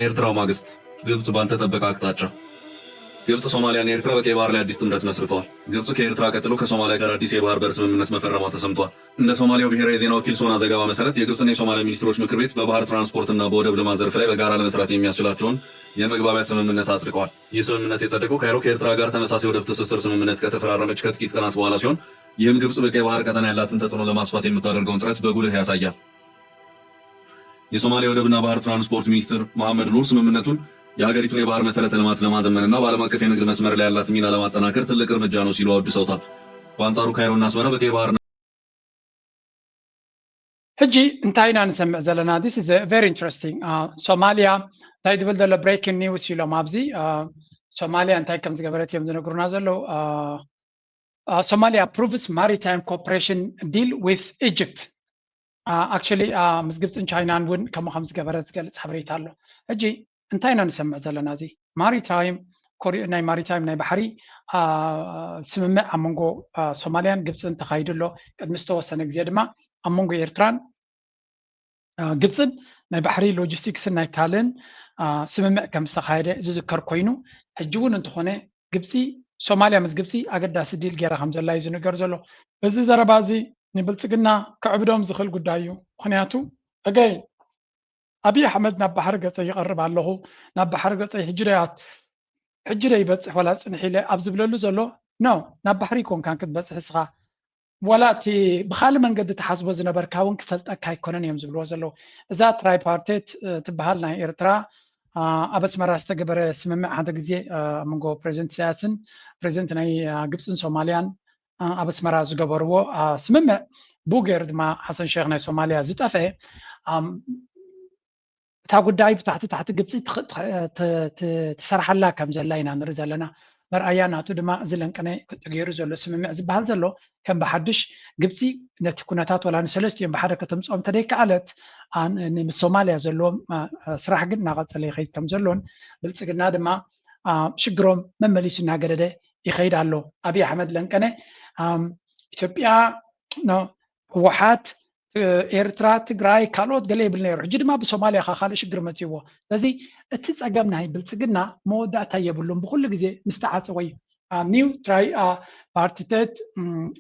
ኤርትራው ማግስት ግብጽ ባልተጠበቀ አቅጣጫ ግብጽ ሶማሊያና ኤርትራ በቀይ ባህር ላይ አዲስ ጥምረት መስርተዋል። ግብጽ ከኤርትራ ቀጥሎ ከሶማሊያ ጋር አዲስ የባህር በር ስምምነት መፈረሟ ተሰምቷል። እንደ ሶማሊያው ብሔራዊ የዜና ወኪል ሶና ዘገባ መሰረት የግብጽና የሶማሊያ ሚኒስትሮች ምክር ቤት በባህር ትራንስፖርትና በወደብ ልማት ዘርፍ ላይ በጋራ ለመስራት የሚያስችላቸውን የመግባቢያ ስምምነት አጽድቀዋል። ይህ ስምምነት የጸደቀው ካይሮ ከኤርትራ ጋር ተመሳሳይ ወደብ ትስስር ስምምነት ከተፈራረመች ከጥቂት ቀናት በኋላ ሲሆን ይህም ግብጽ በቀይ ባህር ቀጠና ያላትን ተጽዕኖ ለማስፋት የምታደርገውን ጥረት በጉልህ ያሳያል። የሶማሊያ ወደብና ባህር ትራንስፖርት ሚኒስትር መሐመድ ኑር ስምምነቱን የሀገሪቱን የባህር መሰረተ ልማት ለማዘመንና በዓለም አቀፍ የንግድ መስመር ላይ ያላት ሚና ለማጠናከር ትልቅ እርምጃ ነው ሲሉ አወድሰውታል። በአንጻሩ ካይሮና አስመራ በቀይ ባህር ሕጂ እንታይና ንሰምዕ ዘለና this is a very interesting ሶማሊያ እንታይ ድብል ዘሎ breaking news ኢሎም ኣብዚ ሶማሊያ እንታይ ከም ዝገበረት እዮም ዝነግሩና ዘለው ሶማሊያ approves maritime cooperation deal with Egypt actually ምስ ግብፅን ቻይናን እውን ከም ዝገበረት ዝገልጽ ሓበሬታ ኣሎ። ሕጂ እንታይና ንሰምዕ ዘለና እዚ ናይ ማሪታይም ናይ ባሕሪ ስምምዕ ኣብ መንጎ ሶማልያን ግብፅን ተኻይድሎ ቅድሚ ዝተወሰነ ግዜ ድማ ኣብ መንጎ ኤርትራን ግብፅን ናይ ባሕሪ ሎጂስቲክስን ናይ ካልእን ስምምዕ ከም ዝተኻየደ ዝዝከር ኮይኑ ሕጂ እውን እንትኾነ ግብፂ ሶማልያ ምስ ግብፂ ኣገዳሲ ዲል ጌራ ከም ዘላ እዩ ዝንገር ዘሎ። እዚ ዘረባ እዚ ንብልፅግና ክዕብዶም ዝኽእል ጉዳይ እዩ። ምክንያቱ ኣገይ ኣብይ ኣሕመድ ናብ ባሕሪ ገፀይ ይቐርብ ኣለኹ ናብ ባሕሪ ገፀይ ሕጂ ደ ይበፅሕ ወላ ፅንሕ ኢለ ኣብ ዝብለሉ ዘሎ ኖ ናብ ባሕሪ ኮንካን ክትበፅሕ እስኻ ወላ እቲ ብካልእ መንገዲ ተሓስቦ ዝነበርካ እውን ክሰልጠካ ኣይኮነን እዮም ዝብልዎ ዘለው። እዛ ትራይፓርቴት ትበሃል ናይ ኤርትራ ኣብ ኣስመራ ዝተገበረ ስምምዕ ሓደ ግዜ ኣብ መንጎ ፕሬዚደንት ኢሳያስን ፕሬዚደንት ናይ ግብፅን ሶማልያን ኣብ ኣስመራ ዝገበርዎ ስምምዕ ቡጌር ድማ ሓሰን ሼክ ናይ ሶማልያ ዝጠፍአ እታ ጉዳይ ብታሕቲ ግብፂ ትሰርሓላ ከም ዘላ ኢና ንርኢ ዘለና። መርኣያ ናቱ ድማ እዚ ለንቀነ ተገይሩ ዘሎ ስምምዕ ዝበሃል ዘሎ ከም ብሓድሽ ግብፂ ነቲ ኩነታት ወላ ንሰለስቲኦም ብሓደ ከተምፅኦም ተደይከኣለት ምስ ሶማልያ ዘለዎም ስራሕ ግን እናቐፀለ ይኸይድ ከም ዘሎን ብልፅግና ድማ ሽግሮም መመሊሱ እናገደደ ይኸይድ ኣሎ። ኣብይ ኣሕመድ ለንቀነ ኢትዮጵያ ህወሓት ኤርትራ ትግራይ ካልኦት ገለ ይብል ነይሩ። ሕጂ ድማ ብሶማልያ ካልእ ሽግር መፅይዎ። ስለዚ እቲ ፀገም ናይ ብልፅግና መወዳእታ የብሉን ብኩሉ ግዜ ምስተዓፀወ እዩ። ኒው ትራይ ፓርቲቴት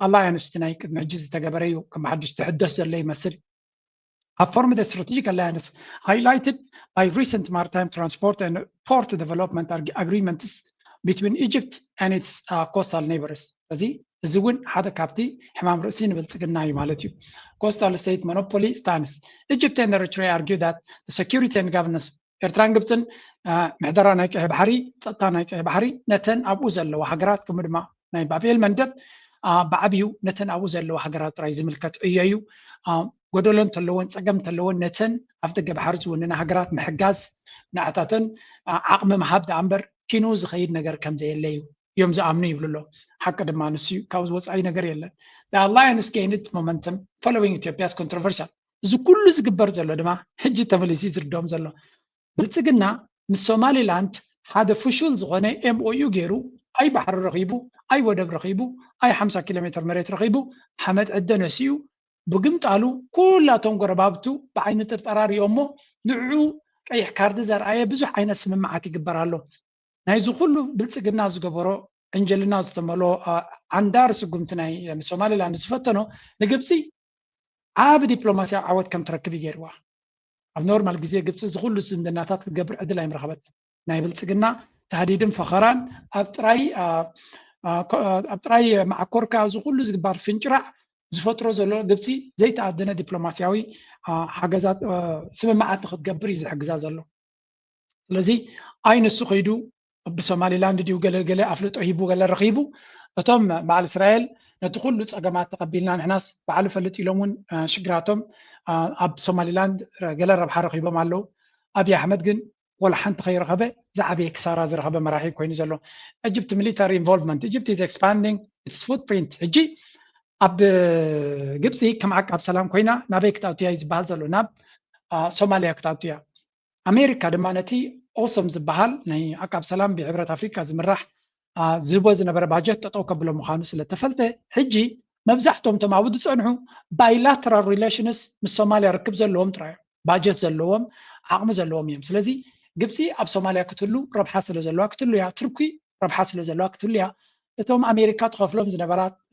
ኣላያንስ ናይ ቅድሚ ሕጂ ዝተገበረ እዩ ከም ሓድሽ ትሕደስ ዘሎ ይመስል። have formed a strategic alliance highlighted by recent maritime transport and port development agreements between Egypt and its coastal neighbors. እዚ እውን ሓደ ካብቲ ሕማም ርእሲ ንብልፅግና እዩ ማለት እዩ። coastal state monopoly stance. Egypt and Eritrea argue that the security and governance ኤርትራን ግብፅን ምሕደራ ናይ ቀይሕ ባሕሪ ፀጥታ ናይ ቀይሕ ባሕሪ ነተን ኣብኡ ዘለዋ ሃገራት ከምኡ ድማ ናይ ባቤል መንደብ ብዓብዩ ነተን ኣብኡ ዘለዋ ሃገራት ጥራይ ዝምልከት እዮ እዩ። ጎደሎ እንተለዎን ፀገም እንተለዎን ነተን ኣብ ደገ ባሕሪ ዝውንና ሃገራት ምሕጋዝ ንኣታተን ዓቕሚ ምሃብ ዳ እምበር ኪኑ ዝኸይድ ነገር ከም ዘየለ እዩ እዮም ዝኣምኑ ይብልሎ። ሓቂ ድማ ንሱ እዩ። ካብዚ ወፃኢ ነገር የለን። The alliance gained momentum following Ethiopia's controversial እዚ ኩሉ ዝግበር ዘሎ ድማ ሕጂ ተመሊሱ ዝርድኦም ዘሎ ብልፅግና ምስ ሶማሊላንድ ሓደ ፍሹል ዝኾነ MOU ገይሩ ኣይ ባሕሪ ረኺቡ ኣይ ወደብ ረኺቡ ኣይ 50 ኪሎ ሜትር መሬት ረኺቡ ሓመድ ዕደ ነሲኡ ብግምጣሉ ኩላቶም ጎረባብቱ ብዓይኒ ጥርጠራር እዮም እሞ ንዑ ቀይሕ ካርዲ ዘርኣየ ብዙሕ ዓይነት ስምምዓት ይግበር ኣሎ። ናይዚ ኩሉ ብልፅግና ዝገበሮ እንጀልና ዝተመልኦ ዓንዳር ስጉምቲ ናይ ሶማሊላንድ ዝፈተኖ ንግብፂ ዓብ ዲፕሎማስያዊ ዓወት ከም ትረክብ ይገይርዋ። ኣብ ኖርማል ግዜ ግብፂ ዝኩሉ ዝምድናታት ክትገብር ዕድል ኣይምረኸበት። ናይ ብልፅግና ተሃዲድን ፈኸራን ኣብ ጥራይ ማዕኮርካ ዝኩሉ ዝግባር ፍንጭራዕ ዝፈጥሮ ዘሎ ግብፂ ዘይተኣደነ ዲፕሎማስያዊ ሓገዛት ስምምዓት ንክትገብር እዩ ዝሕግዛ ዘሎ። ስለዚ ኣይ ንሱ ከይዱ ብሶማሊላንድ ድዩ ገለገለ ኣፍልጦ ሂቡ ገለ ረኺቡ እቶም በዓል እስራኤል ነቲ ኩሉ ፀገማት ተቐቢልና ንሕናስ በዓል ፈልጥ ኢሎም እውን ሽግራቶም ኣብ ሶማሊላንድ ገለ ረብሓ ረኺቦም ኣለው። ኣብይ ኣሕመድ ግን ወላ ሓንቲ ከይረኸበ ዝዓበየ ክሳራ ዝረኸበ መራሒ ኮይኑ ዘሎ። ኢጅፕት ሚሊታሪ ኢንቮልቭመንት ኢጅፕት ኢዝ ኤክስፓንዲንግ ኢትስ ፉትፕሪንት ሕጂ ኣብ ግብፂ ከም ዓቃብ ሰላም ኮይና ናበይ ክታውትያ እዩ ዝበሃል ዘሎ ናብ ሶማልያ ክታውትያ። ኣሜሪካ ድማ ነቲ ኦሶም ዝበሃል ናይ ዓቃብ ሰላም ብሕብረት ኣፍሪካ ዝምራሕ ዝህቦ ዝነበረ ባጀት ጠጠው ከብሎ ምዃኑ ስለተፈልጠ ሕጂ መብዛሕቶም ቶም ኣብኡ ዝፀንሑ ባይላተራል ሪሌሽንስ ምስ ሶማልያ ርክብ ዘለዎም ጥራይ ባጀት ዘለዎም ዓቕሚ ዘለዎም እዮም። ስለዚ ግብፂ ኣብ ሶማልያ ክትህሉ ረብሓ ስለ ዘለዋ ክትህሉ እያ ትርኪ ረብሓ ስለ ዘለዋ ክትህሉ እያ እቶም ኣሜሪካ ትኸፍሎም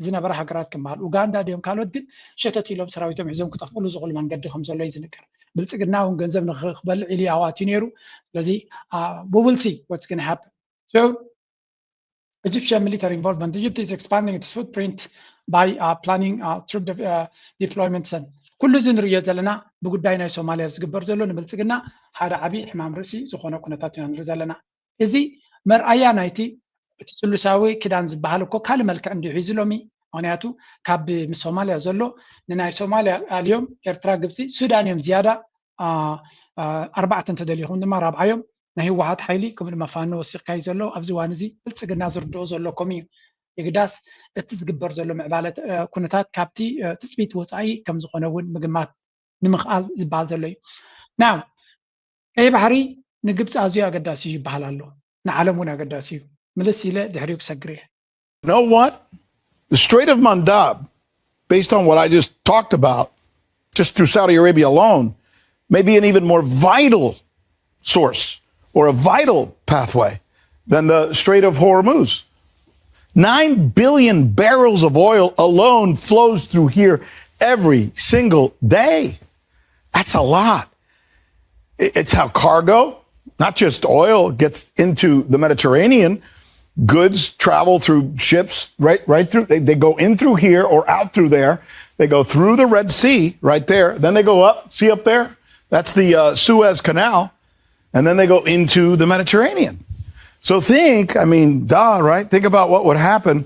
ዝነበረ ሃገራት ክመሃል ኡጋንዳ ድዮም ካልኦት ግን ሸተት ኢሎም ሰራዊቶም ሒዞም ክጠፍእሉ ዝኽእሉ መንገዲ ከም ዘሎ እዩ ዝንገር ብልፅግና እውን ገንዘብ ንክበልዕ ኢሉ ኣዋትዩ ነይሩ ስለዚ we will see what's going to happen so Egyptian military involvement Egypt is expanding its footprint by planning troop deployments ኩሉ ዝንሪኦ ዘለና ብጉዳይ ናይ ሶማልያ ዝግበር ዘሎ ንብልፅግና ሓደ ዓብይ ሕማም ርእሲ ዝኾነ ኩነታት ኢና ንርኢ ዘለና እዚ መርኣያ ናይቲ እቲ ስሉሳዊ ክዳን ዝበሃል እኮ ካልእ መልክዕ እንዲሁ ሒዙ ሎሚ ምክንያቱ ካብ ምስ ሶማልያ ዘሎ ንናይ ሶማልያ ኣልዮም ኤርትራ ግብፂ ሱዳን እዮም ዝያዳ ኣርባዕተ እንተደሊኹም ድማ ራብዓዮም ናይ ህወሓት ሓይሊ ከምኡ ድማ ፋኖ ወሲኽካ እዩ ዘሎ ኣብዚ እዋን እዚ ብልፅግና ዝርድኦ ዘሎ ከምኡ እዩ የግዳስ እቲ ዝግበር ዘሎ ምዕባለ ኩነታት ካብቲ ትፅቢት ወፃኢ ከም ዝኾነ እውን ምግማት ንምኽኣል ዝበሃል ዘሎ እዩ ናው ቀይ ባሕሪ ንግብፂ ኣዝዩ ኣገዳሲ እዩ ይበሃል ኣሎ ንዓለም እውን ኣገዳሲ እዩ ምልስ ኢለ ድሕሪኡ ክሰግር እየ You know what? The Strait of Mandab, based on what I just talked about, just through Saudi Arabia alone, may be an even more vital source or a vital pathway than the Strait of Hormuz. 9 billion barrels of oil alone flows through here every single day. That's a lot. It's how cargo, not just oil, gets into the Mediterranean. Goods travel through ships right through. They go in through here or out through there. They go through the Red Sea right there. Then they go up. See up there? That's the Suez Canal. And then they go into the Mediterranean. So think, I mean, right? Think about what would happen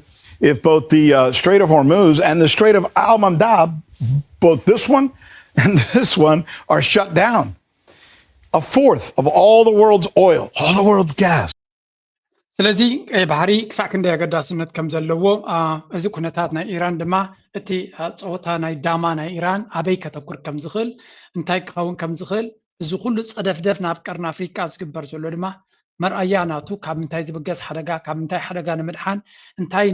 if both the Strait of Hormuz and the Strait of Al-Mandab, both this one and this one, are shut down. A fourth of all the world's oil, all the world's gas. ስለዚ ቀይ ባሕሪ ክሳዕ ክንደይ ኣገዳስነት ከም ዘለዎ እዚ ኩነታት ናይ ኢራን ድማ እቲ ፀወታ ናይ ዳማ ናይ ኢራን ኣበይ ከተኩር ከም ዝኽእል እንታይ ክኸውን ከም ዝኽእል እዚ ኩሉ ፀደፍደፍ ናብ ቀርኒ ኣፍሪካ ዝግበር ዘሎ ድማ መርኣያ ናቱ ካብ ምንታይ ዝብገዝ ሓደጋ ካብ ምንታይ ሓደጋ ንምድሓን እንታይ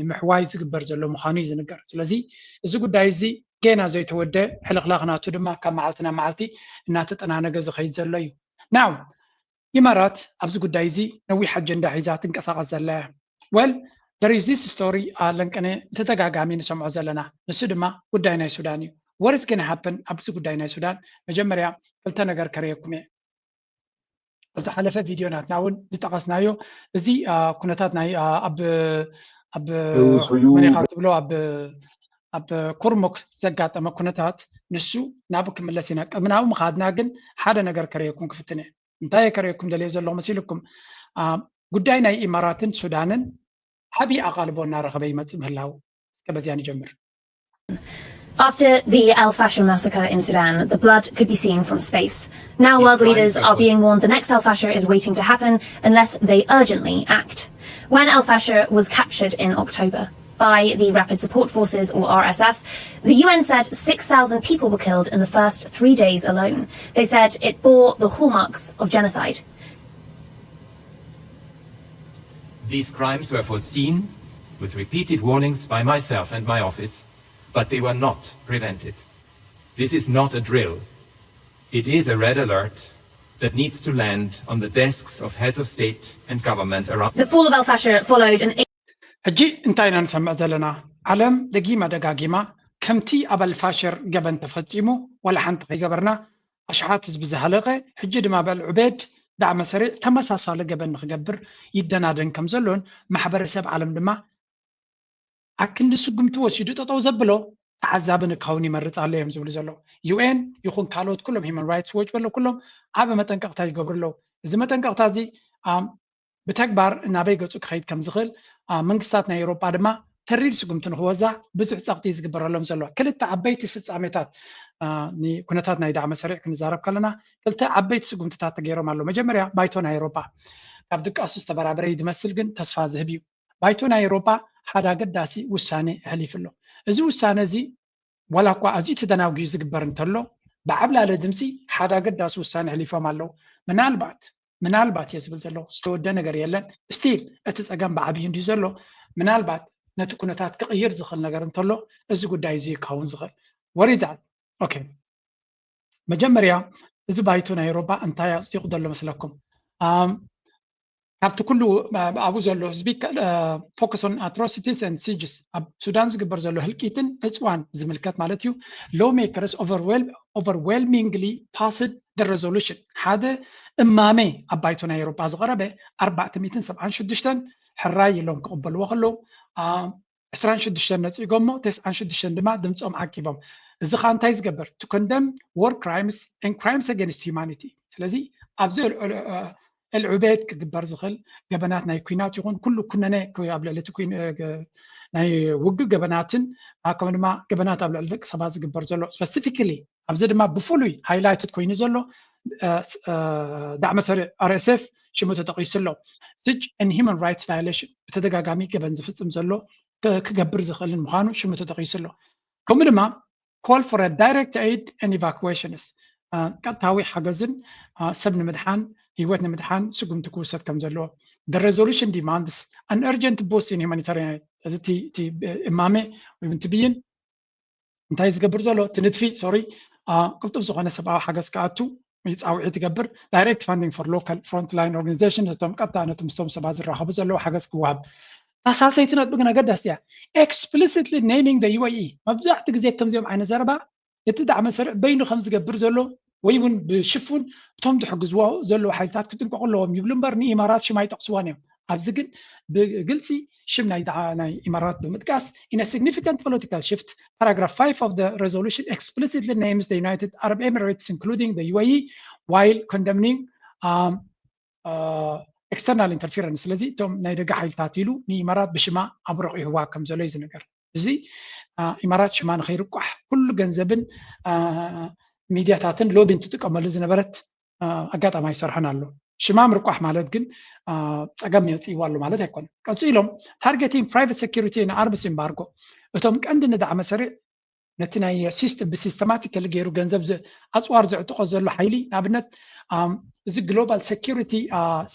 ንምሕዋይ ዝግበር ዘሎ ምዃኑ እዩ ዝንገር ስለዚ እዚ ጉዳይ እዚ ገና ዘይተወደ ሕልኽላኽ ናቱ ድማ ካብ መዓልቲ ናብ መዓልቲ እናተጠናነገ ዝኸይድ ዘሎ እዩ ናው ኢማራት ኣብዚ ጉዳይ እዚ ነዊሕ ኣጀንዳ ሒዛ ትንቀሳቐስ ዘላ well there is this story ለንቀነ ተደጋጋሚ ንሰምዖ ዘለና ንሱ ድማ ጉዳይ ናይ ሱዳን እዩ what is going to happen ኣብዚ ጉዳይ ናይ ሱዳን መጀመርያ ክልተ ነገር ከረየኩም እየ ኣብ ዝሓለፈ ቪድዮ ናትና እውን ዝጠቐስናዮ እዚ ኩነታት ናይ ኣብ መኔኻ ትብሎ ኣብ ኩርሙክ ዘጋጠመ ኩነታት ንሱ ናብ ክምለስ ኢና ቅድምናቡ ምኻድና ግን ሓደ ነገር ከረየኩም ክፍትነ እንታይ ከረየኩም ደልየ ዘሎ መሲልኩም ጉዳይ ናይ ኢማራትን ሱዳንን ዓብይ ኣቓልቦ እናረኸበ ይመፅእ ምህላው እስከ በዚያ ንጀምር After the Al Fasher massacre in Sudan, the blood could be seen from space. Now world leaders are being warned the next Al Fasher is waiting to happen unless they urgently act. When Al Fasher was captured in October by the Rapid Support Forces, or RSF, the UN said 6,000 people were killed in the first 3 days alone. They said it bore the hallmarks of genocide. These crimes were foreseen with repeated warnings by myself and my office, but they were not prevented. This is not a drill. It is a red alert that needs to land on the desks of heads of state and government around. The fall of Al Fasher followed an ሕጂ እንታይ ኢና ንሰምዕ ዘለና ዓለም ደጊማ ደጋጊማ ከምቲ ኣብ ኣልፋሽር ገበን ተፈፂሙ ወላ ሓንቲ ከይገበርና ኣሽሓት ህዝቢ ዝሃለቐ ሕጂ ድማ በልዑቤድ ዳዕመ ሰሪዕ ተመሳሳሊ ገበን ንክገብር ይደናደን ከም ዘሎን ማሕበረሰብ ዓለም ድማ ኣክንዲ ስጉምቲ ወሲዱ ጠጠው ዘብሎ ተዓዛቢ ንክኸውን ይመርፅ ኣሎ እዮም ዝብሉ ዘሎ ዩኤን ይኹን ካልኦት ኩሎም ሂማን ራይትስ ዎች በሎ ኩሎም ዓበ መጠንቀቕታ ይገብሩ ኣለዉ እዚ መጠንቀቕታ እዚ ብተግባር ናበይ ገፁ ክኸይድ ከም ዝኽእል መንግስታት ናይ ኤውሮጳ ድማ ተሪድ ስጉምቲ ንክወዛዕ ብዙሕ ፀቕጢ ዝግበረሎም ዘሎ ክልተ ዓበይቲ ፍፃሜታት ኩነታት ናይ ዳዕመ ሰሪዕ ክንዛረብ ከለና ክልተ ዓበይቲ ስጉምትታት ተገይሮም ኣሎ መጀመርያ ባይቶ ናይ ኤውሮጳ ካብ ድቃሱ ዝተበራበረ ዝመስል ግን ተስፋ ዝህብ እዩ ባይቶ ናይ ኤውሮጳ ሓደ ኣገዳሲ ውሳነ ሕሊፍ ኣሎ እዚ ውሳነ እዚ ዋላ እኳ ኣዝዩ ተደናጊዩ ዝግበር እንተሎ ብዓብላለ ድምፂ ሓደ ኣገዳሲ ውሳነ ሕሊፎም ኣለዉ ምናልባት እየ ዝብል ዘሎ ዝተወደ ነገር የለን ስቲል እቲ ፀገም ብዓብዩ እንዲሁ ዘሎ ምናልባት ነቲ ኩነታት ክቕይር ዝኽእል ነገር እንተሎ እዚ ጉዳይ እዚ ክኸውን ዝኽእል ወሪዛት ኦኬ መጀመርያ እዚ ባይቶ ናይ ኤውሮጳ እንታይ ኣጽዲቑ ዘሎ መስለኩም? ካብቲ ኩሉ ኣብኡ ዘሎ ህዝቢ ፎከስ ኦን አትሮሲቲስ ኤንድ ሲጅስ ኣብ ሱዳን ዝግበር ዘሎ ህልቂትን ዕፅዋን ዝምልከት ማለት እዩ ሎው ሜከርስ ኦቨርዌልሚንግሊ ፓስድ ደ ሬዞሉሽን ሓደ እማሜ ኣብ ባይቶ ናይ ኤውሮጳ ዝቐረበ 476 ሕራይ ኢሎም ክቕበልዎ ከለዉ 26 ነፂጎሞ 96 ድማ ድምፆም ዓቂቦም እዚ ኸ እንታይ ዝገብር ቱ ኮንደም ዎር ክራይምስ ኤንድ ክራይምስ ኣገንስት ሂውማኒቲ ስለዚ ኣብዚ العبيد كجبر زخل جبنات ناي كوينات يكون كل كنا ناي قبل اللي تكوين ناي وجو جبناتن كمان ما جبنات قبل اللي سباز جبر زلوا specifically أبزد ما بفولي highlighted كوين زلوا دعم سر RSF شو متتقيس له سج and human rights violation بتدقق جامي جبن زفتم زلوا كجبر زخل المخانو شو متتقيس له كمان ما call for a direct aid and evacuations كتاوي حجزن سبن مدحان هيوتنا مدحان سقوم تكوسات كم زلوا. The resolution demands an urgent boost in humanitarian aid. as تي إمامي وبنتبين انتهي قبر زلوا تنتفي sorry قلت أفزقنا سبعة حاجة كاتو يتساوي يتقبر direct funding for local frontline organizations تم قطع نتم ستوم سبعة زرا حبز زلوا حاجة كواب. أساسيتنا بقنا قد أستيا explicitly naming the UAE مبزح تجزي كم زيهم عين زربا يتدعم مسار بينه 5 قبر زلوا ويون بشفون توم دحجزوا زلوا حيتات كنت نقول لهم يقولون برني إمارات شماي تقصوانهم أبزقن بقلتي شمنا يدعنا إمارات بمتقاس in a significant political shift paragraph 5 of the resolution explicitly names the United Arab Emirates including the UAE while condemning external interference لذي توم نيدقى حيتاتيلو ني إمارات بشما أبرق إهواء كم زلوا يزنقر زي إمارات شما نخير قح كل جنزبن ميدياتاتن لوبين تتقمل ዝነበረት ኣጋጣሚ ይሰርሐን ኣሎ ሽማም ርቋሕ ማለት ግን ፀገም የፅይዋ ኣሎ ማለት ኣይኮነን ቀፂሎም ታርጌቲንግ ፕራይቬት ሴኩሪቲ እና ኣርምስ ኤምባርጎ እቶም ቀንዲ ንዳዕመ ሰሪዕ ነቲ ናይ ሲስተም ብሲስተማቲካሊ ገይሩ ገንዘብ ኣፅዋር ዘዕጥቆ ዘሎ ሓይሊ ንኣብነት እዚ ግሎባል ሴኩሪቲ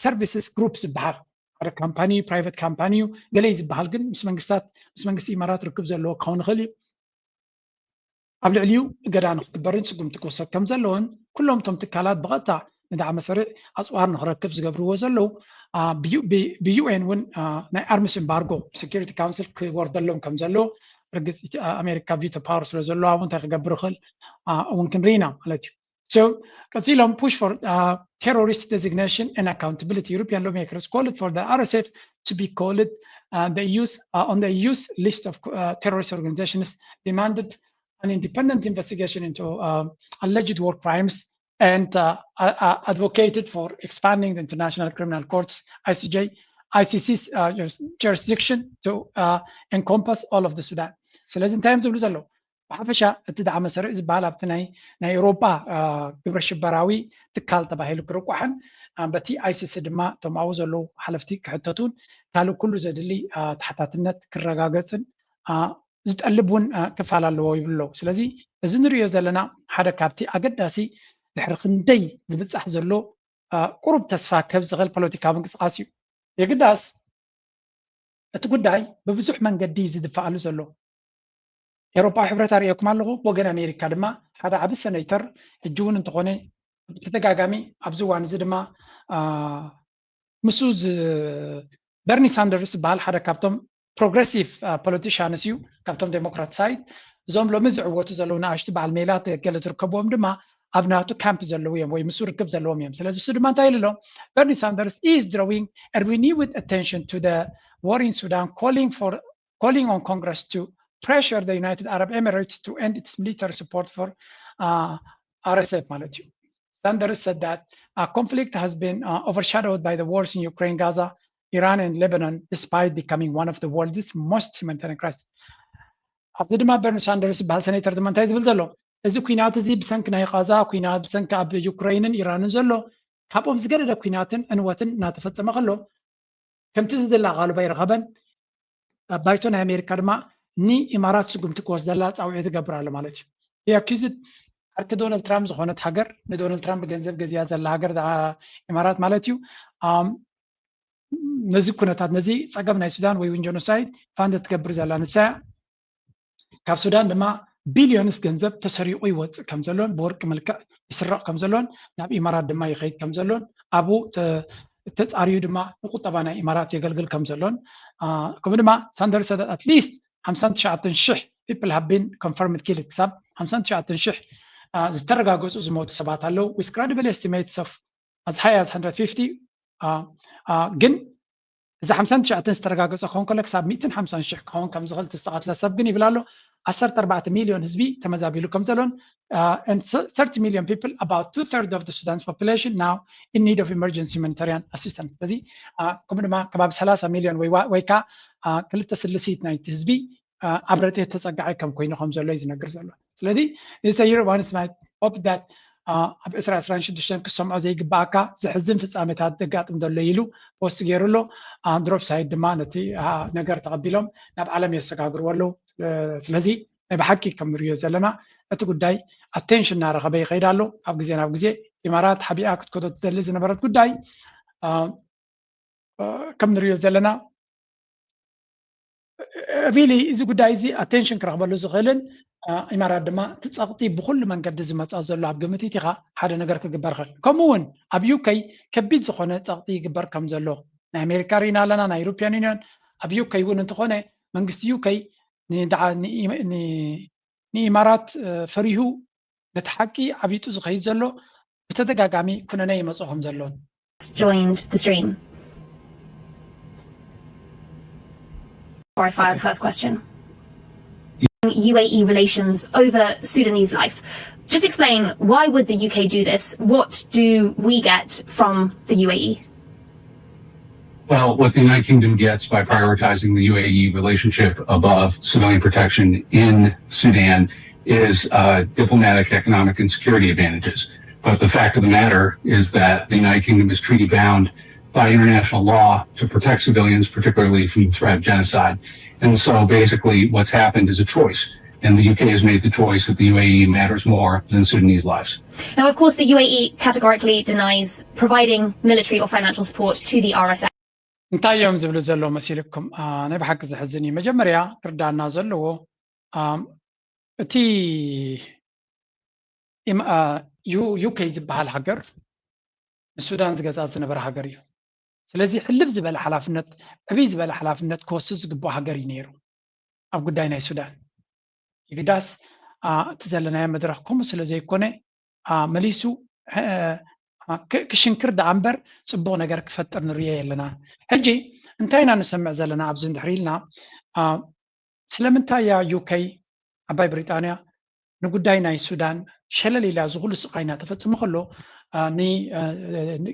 ሰርቪስስ ግሩፕ ዝበሃል ሓደ ካምፓኒ ፕራይቬት ካምፓኒ እዩ ገለይ ዝበሃል ግን ምስ መንግስቲ ኢማራት ርክብ ዘለዎ ክኸውን ይኽእል እዩ ኣብ ልዕሊኡ ገዳን ክግበርን ስጉም ትክወሰድ ከም ዘለዎን ኩሎም ቶም ትካላት ብቐጥታ ንዳዕመ ሰሪዕ ኣፅዋር ንክረክብ ዝገብርዎ ዘለው ብዩኤን እውን ናይ ኣርምስ ኤምባርጎ ሴኩሪቲ ካውንስል ክወርደሎም ከም ዘለዎ ርግፅ ኣሜሪካ ቪቶ ፓወር ስለ ዘለዋ እንታይ ክገብር ይኽእል እውን ክንርኢ ኢና ማለት እዩ So, ቀፂሎም push for terrorist designation and accountability. European lawmakers called for the RSF to be called on the EU's list of terrorist organizations, demanded an independent investigation into alleged war crimes, and advocated for expanding the International Criminal Court's ICC's jurisdiction to encompass all of the Sudan. So, let's time to lose ብሓፈሻ እቲ ዳዕመ ሰሪዕ ዝበሃል ኣብቲ ናይ ኤውሮጳ ግብረ ሽበራዊ ትካል ተባሂሉ ክርቋሕን በቲ ኣይሲሲ ድማ እቶም ኣብኡ ዘለዉ ሓለፍቲ ክሕተቱን ካልእ ኩሉ ዘድሊ ተሓታትነት ክረጋገፅን ዝጠልብ እውን ክፋል ኣለዎ ይብሎ ስለዚ እዚ ንሪኦ ዘለና ሓደ ካብቲ ኣገዳሲ ድሕሪ ክንደይ ዝብፃሕ ዘሎ ቁሩብ ተስፋ ከብ ዝኽእል ፖለቲካዊ ምንቅስቃስ እዩ የግዳስ እቲ ጉዳይ ብብዙሕ መንገዲ ዝድፋኣሉ ዘሎ ኤውሮጳዊ ሕብረት ኣርእየኩም ኣለኹ ወገን ኣሜሪካ ድማ ሓደ ዓብ ሰነይተር ሕጂ እውን እንተኾነ ብተደጋጋሚ ኣብዚ እዋን እዚ ድማ ምስ በርኒ ሳንደርስ ዝበሃል ሓደ ካብቶም ፕሮግሬሲቭ ፖለቲሽያንስ እዩ ካብቶም ዴሞክራት ሳይድ እዞም ሎሚ ዝዕወቱ ዘለዉ ንኣሽቱ በዓል ሜላት ገለ ዝርከብዎም ድማ ኣብ ናቱ ካምፕ ዘለዉ እዮም ወይ ምስ ርክብ ዘለዎም እዮም ስለዚ እሱ ድማ እንታይ ኢሉ ኣሎ በርኒ ሳንደርስ is drawing a renewed attention to the war in Sudan calling on Congress to pressure the United Arab Emirates to end its military support for RSF ማለት እዩ Sanders said that conflict has been overshadowed by the wars in Ukraine, Gaza, Iran, and Lebanon, despite becoming one of the world's most humanitarian crises. ኣብዚ ድማ በርኒ ሳንደርስ በሃል ሰኔተር ድማ እንታይ ዝብል ዘሎ እዚ ኩናት እዚ ብሰንኪ ናይ ጋዛ ኩናት ብሰንኪ ኣብ ዩክራይንን ኢራንን ዘሎ ካብኦም ዝገደደ ኩናትን ዕንወትን እናተፈፀመ ከሎ ከምቲ ዝድላቃሉ ባይረኸበን ባይቶ ናይ ኣሜሪካ ድማ ንኢማራት ስጉምቲ ክወስደላ ፃውዒት ትገብር ኣሎ ማለት እዩ ኣኪዝድ ሓርኪ ዶናልድ ትራምፕ ዝኾነት ሃገር ንዶናልድ ትራምፕ ገንዘብ ገዚያ ዘላ ሃገር ኢማራት ማለት እዩ ነዚ ኩነታት ነዚ ፀገም ናይ ሱዳን ወይ እውን ጀኖሳይድ ፋንድ ትገብር ዘላ ንሳያ ካብ ሱዳን ድማ ቢሊዮንስ ገንዘብ ተሰሪቁ ይወፅእ ከም ዘሎን ብወርቂ መልክዕ ይስረቅ ከም ዘሎን ናብ ኢማራት ድማ ይኸይድ ከም ዘሎን ኣብኡ ተፃርዩ ድማ ንቁጠባ ናይ ኢማራት የገልግል ከም ዘሎን ከምኡ ድማ ሳንደር said at least 59,000 people have been confirmed killed ክሳብ 59,000 ዝተረጋገፁ ዝሞቱ ሰባት ኣለዉ with credible estimates of as high as 150 ግን إذا 59 ዝተረጋገፀ ክኸውን ከሎ ክሳብ 150,000 ክኸውን ከም ዝኽእል ተስተኻትለ ሰብ ግን ይብላ ኣሎ 14 ሚሊዮን ህዝቢ ተመዛቢሉ ከም ዘሎን and 30 million people about 2/3 of the Sudan's population now in need of emergency humanitarian assistance ስለዚ ከምኡ ድማ ከባቢ 30 ሚሊዮን ወይ ከዓ 2/3 ናይቲ ህዝቢ ኣብ ረድኤት ተፀጋዒ ከም ኮይኑ ከም ዘሎ እዩ ዝነግር ዘሎ ስለዚ this year one might hope that ኣብ 2026 ክሰምዖ ዘይግባእካ ዝሕዝን ፍጻሜታት ደጋጥም ዘሎ ኢሉ ፖስት ገይሩሎ ድሮፕ ሳይድ ድማ ነቲ ነገር ተቐቢሎም ናብ ዓለም የሰጋግርዎ ኣለዉ ስለዚ ብሓቂ ከም ንሪኦ ዘለና እቲ ጉዳይ ኣቴንሽን እናረኸበ ይኸይድ ኣሎ ካብ ግዜ ናብ ግዜ ኢማራት ሓቢኣ ክትከዶ ትደሊ ዝነበረት ጉዳይ ከም ንሪኦ ዘለና ሪሊ እዚ ጉዳይ እዚ ኣቴንሽን ክረኽበሉ ዝኽእልን ኢማራት ድማ ትፀቕጢ ብኩሉ መንገዲ ዝመፃ ዘሎ ኣብ ግምት ኢኻ ሓደ ነገር ክግበር ክእል ከምኡ እውን ኣብ ዩኬይ ከቢድ ዝኾነ ፀቕጢ ይግበር ከም ዘሎ ናይ ኣሜሪካ ሪና ኣለና ናይ ዩሮፕያን ዩኒዮን ኣብ ዩኬይ እውን እንተኾነ መንግስቲ ዩኬይ ንኢማራት ፈሪሁ ነቲ ሓቂ ዓቢጡ ዝኸይድ ዘሎ ብተደጋጋሚ ኩነነ ይመፅኡ ከም ዘሎን joined the stream. Before I fire the first question. UAE relations over Sudanese life. Just explain, why would the UK do this? What do we get from the UAE? Well, what the United Kingdom gets by prioritizing the UAE relationship above civilian protection in Sudan is diplomatic, economic, and security advantages. But the fact of the matter is that the United Kingdom is treaty bound by international law to protect civilians, particularly from the threat of genocide. And so basically what's happened is a choice. And the UK has made the choice that the UAE matters more than Sudanese lives. Now, of course, the UAE categorically denies providing military or financial support to the RSF. እንታይ እዮም ዝብሉ ዘለዎ መሲልኩም ናይ ብሓቂ ዝሕዝን እዩ መጀመርያ ክርዳእና ዘለዎ እቲ ዩኬ ዝበሃል ሃገር ንሱዳን ዝገዛ ዝነበረ ሃገር እዩ ስለዚ ሕልፍ ዝበለ ሓላፍነት ዕብይ ዝበለ ሓላፍነት ክወስድ ዝግባእ ሃገር እዩ ነይሩ ኣብ ጉዳይ ናይ ሱዳን ይግዳስ እቲ ዘለናዮ መድረክ ከምኡ ስለ ዘይኮነ መሊሱ ክሽንክር ዳ እምበር ፅቡቕ ነገር ክፈጥር ንሪኦ የለና ሕጂ እንታይ ኢና ንሰምዕ ዘለና ኣብዚ እንድሕር ኢልና ስለምንታይ እያ ዩኬይ ዓባይ ብሪጣንያ ንጉዳይ ናይ ሱዳን ሸለል ኢላ ዝኩሉ ስቃይና ተፈፅሞ ከሎ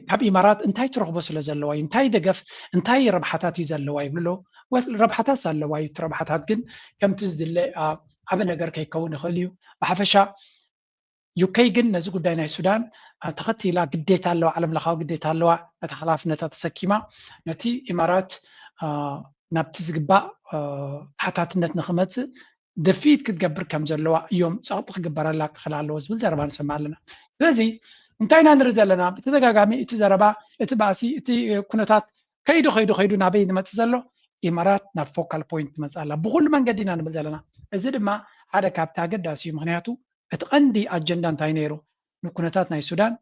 ካብ ኢማራት እንታይ ትረኽቦ ስለ ዘለዋ እዩ እንታይ ደገፍ እንታይ ረብሓታት እዩ ዘለዋ ይብሎ ረብሓታት ኣለዋ እዩ ረብሓታት ግን ከምቲ ዝድለ ዓበ ነገር ከይከውን ይኽእል እዩ ብሓፈሻ ዩኬይ ግን ነዚ ጉዳይ ናይ ሱዳን ተኸቲላ ግዴታ ኣለዋ ዓለም ለኻዊ ግዴታ ኣለዋ ነቲ ሓላፍነታ ተሰኪማ ነቲ ኢማራት ናብቲ ዝግባእ ታሕታትነት ንኽመፅእ ደፊት ክትገብር ከም ዘለዋ እዮም ፀቕጢ ክግበረላ ክኽእል ኣለዎ ዝብል ዘረባ ንሰምዕ ኣለና ስለዚ እንታይ ኢና ንርኢ ዘለና ብተደጋጋሚ እቲ ዘረባ እቲ ባእሲ እቲ ኩነታት ከይዱ ናበይ ንመፅእ ዘሎ ኢማራት ናብ ፎካል ፖይንት ትመፅእ ኣላ ብኩሉ መንገዲ ኢና ንብል ዘለና እዚ ድማ ሓደ ካብቲ ኣገዳሲ እዩ ምክንያቱ እቲ ቀንዲ ኣጀንዳ እንታይ ነይሩ ንኩነታት ናይ ሱዳን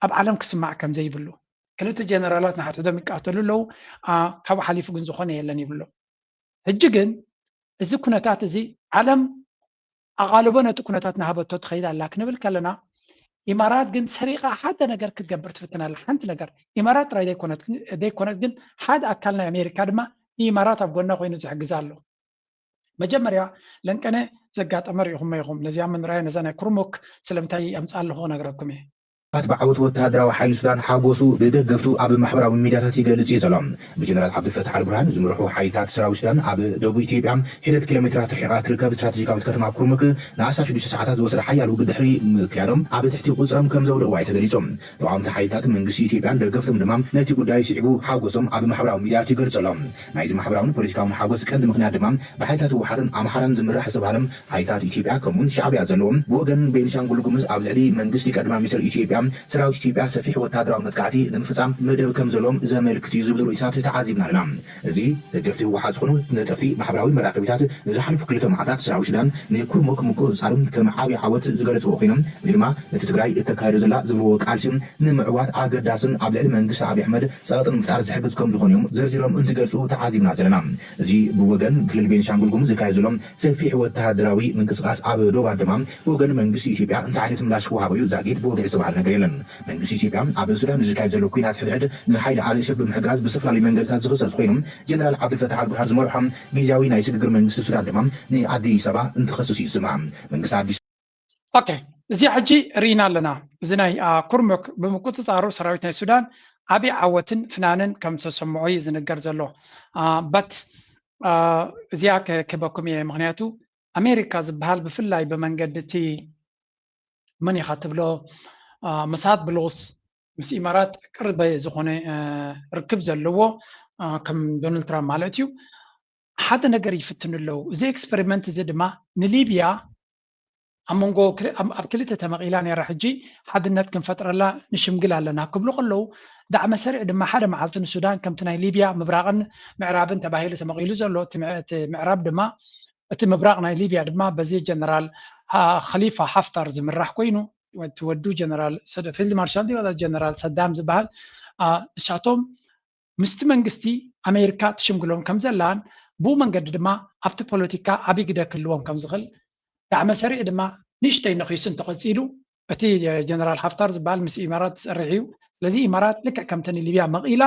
ኣብ ዓለም ክስማዕ ከም ዘይብሉ ክልተ ጀነራላት ንሓትዶም ይቃተሉ ኣለዉ ካብኡ ሓሊፉ ግን ዝኾነ የለን ይብሎ ሕጂ ግን እዚ ኩነታት እዚ ዓለም ኣቓልቦ ነቲ ኩነታት ናሃበቶ ትኸይድ ኣላ ክንብል ከለና ኢማራት ግን ሰሪቓ ሓደ ነገር ክትገብር ትፍትን ኣላ ሓንቲ ነገር ኢማራት ጥራይ ዘይኮነት ግን ሓደ ኣካል ናይ ኣሜሪካ ድማ ኢማራት ኣብ ጎና ኮይኑ ዝሕግዝ ኣሎ መጀመርያ ለንቀነ ዘጋጠመ ሪኢኹም ኢኹም ነዚኣ መንራያ ነዛ ናይ ኩርሙክ ስለምንታይ ኣምፃ ኣለኹ ነግረኩም እየ بعوض وتهدروا حي السودان حابوسو بدقفتو أب محبرة وميداتي جالس يزلم بجنرال عبد الفتاح البرهان زمرحو حيتات سراو السودان أب دوبي تيبيام حدة كيلومترات حقات ركاب استراتيجية وتكتم كرمك ناسا شدوش ساعات وصل حي على وجود حري مكيرم أب تحتي قصرم كم زور وايد تدريسهم لو عم تحيتات من قصي تيبيام دقفتهم دمام نتي قداي سيعبو حابوسهم أب محبرة وميداتي جالس يزلم نايز محبرة ونبوليسكاون حابوس كان دمخنا دمام بحيتات وحدن عم حرم زمرح حسب هرم حيتات تيبيام كمون شعبي أزلهم بوجن بين شانقول جمز أب العلي من قصي كدمام مثل تيبيام ሰራዊት ኢትዮጵያ ሰፊሕ ወታደራዊ መጥቃዕቲ ንምፍፃም መደብ ከም ዘሎም ዘመልክት እዩ ዝብሉ ርእይታት ተዓዚብና ኣለና እዚ ደገፍቲ ህወሓት ዝኾኑ ነጠፍቲ ማሕበራዊ መራኸቢታት ንዝሓለፉ 2 መዓልታት ሰራዊት ሱዳን ንኩርሙክ ምቁፅፃርን ከም ዓብዪ ዓወት ዝገለፅዎ ኮይኖም እዚ ድማ ነቲ ትግራይ እተካይዶ ዘላ ዝብልዎ ቃልሲ ንምዕዋት ኣገዳስን ኣብ ልዕሊ መንግስቲ ዓብዪ ኣሕመድ ፀቕጢ ምፍጣር ዝሕግዝ ከም ዝኾኑ እዮም ዘርዚሮም እንትገልፁ ተዓዚብና ዘለና እዚ ብወገን ክልል ቤንሻንጉል ጉሙዝ ዝካየድ ዘሎም ሰፊሕ ወተሃደራዊ ምንቅስቃስ ኣብ ዶባ ድማ ብወገን መንግስቲ ኢትዮጵያ እንታይ ዓይነት ምላሽ ክወሃቦ እዩ ዛጊድ ብወግዒ ዝተባሃለ ነገር የለን መንግስቲ ኢትዮጵያ ኣብ ሱዳን ዝካየድ ዘሎ ኩናት ሕድሕድ ንሓይሊ RSF ብምሕጋዝ ብዝተፈላለዩ መንገድታት ዝኽሰስ ኮይኖም ጀነራል ዓብድልፈታሕ አልቡርሃን ዝመርሖም ጊዜያዊ ናይ ሽግግር መንግስቲ ሱዳን ድማ ንኣዲስ ኣበባ እንትኸስሱ ይስማዕ መንግስቲ ኣዲስ ኦኬ እዚ ሕጂ ርኢና ኣለና እዚ ናይ ኩርሙክ ብምቁፅፃሩ ሰራዊት ናይ ሱዳን ዓብዪ ዓወትን ፍናንን ከም ተሰምዖ እዩ ዝንገር ዘሎ በት እዚኣ ከበኩም እየ ምክንያቱ ኣሜሪካ ዝበሃል ብፍላይ ብመንገዲ እቲ መን ኢኻ ትብሎ መሳድ ብሎስ ምስ ኢማራት ቅርበ ዝኾነ ርክብ ዘለዎ ከም ዶናልድ ትራምፕ ማለት እዩ ሓደ ነገር ይፍትኑ ኣለዉ እዚ ኤክስፐሪመንት እዚ ድማ ንሊብያ ኣብ መንጎ ኣብ ክልተ ተመቒላ ነይራ ሕጂ ሓድነት ክንፈጥረላ ንሽምግል ኣለና ክብሉ ከለዉ ዳዕመ ሰሪዕ ድማ ሓደ መዓልቲ ንሱዳን ከምቲ ናይ ሊብያ ምብራቕን ምዕራብን ተባሂሉ ተመቒሉ ዘሎ እቲ ምዕራብ ድማ እቲ ምብራቕ ናይ ሊብያ ድማ በዚ ጀነራል ኸሊፋ ሓፍታር ዝምራሕ ኮይኑ ትወዱ ጀነራል ፊልድ ማርሻል ዲወላ ጀነራል ሰዳም ዝበሃል ንሳቶም ምስቲ መንግስቲ ኣሜሪካ ትሽምግሎም ከም ዘላን ብኡ መንገዲ ድማ ኣብቲ ፖለቲካ ዓብዪ ግደ ክህልዎም ከም ዝኽእል ዳዕመ ሰሪዕ ድማ ንእሽተይ ነኺሱ እንተቐፂሉ እቲ ጀነራል ሓፍታር ዝበሃል ምስ ኢማራት ዝሰርሕ እዩ ስለዚ ኢማራት ልክዕ ከምቲ ሊብያ መቒላ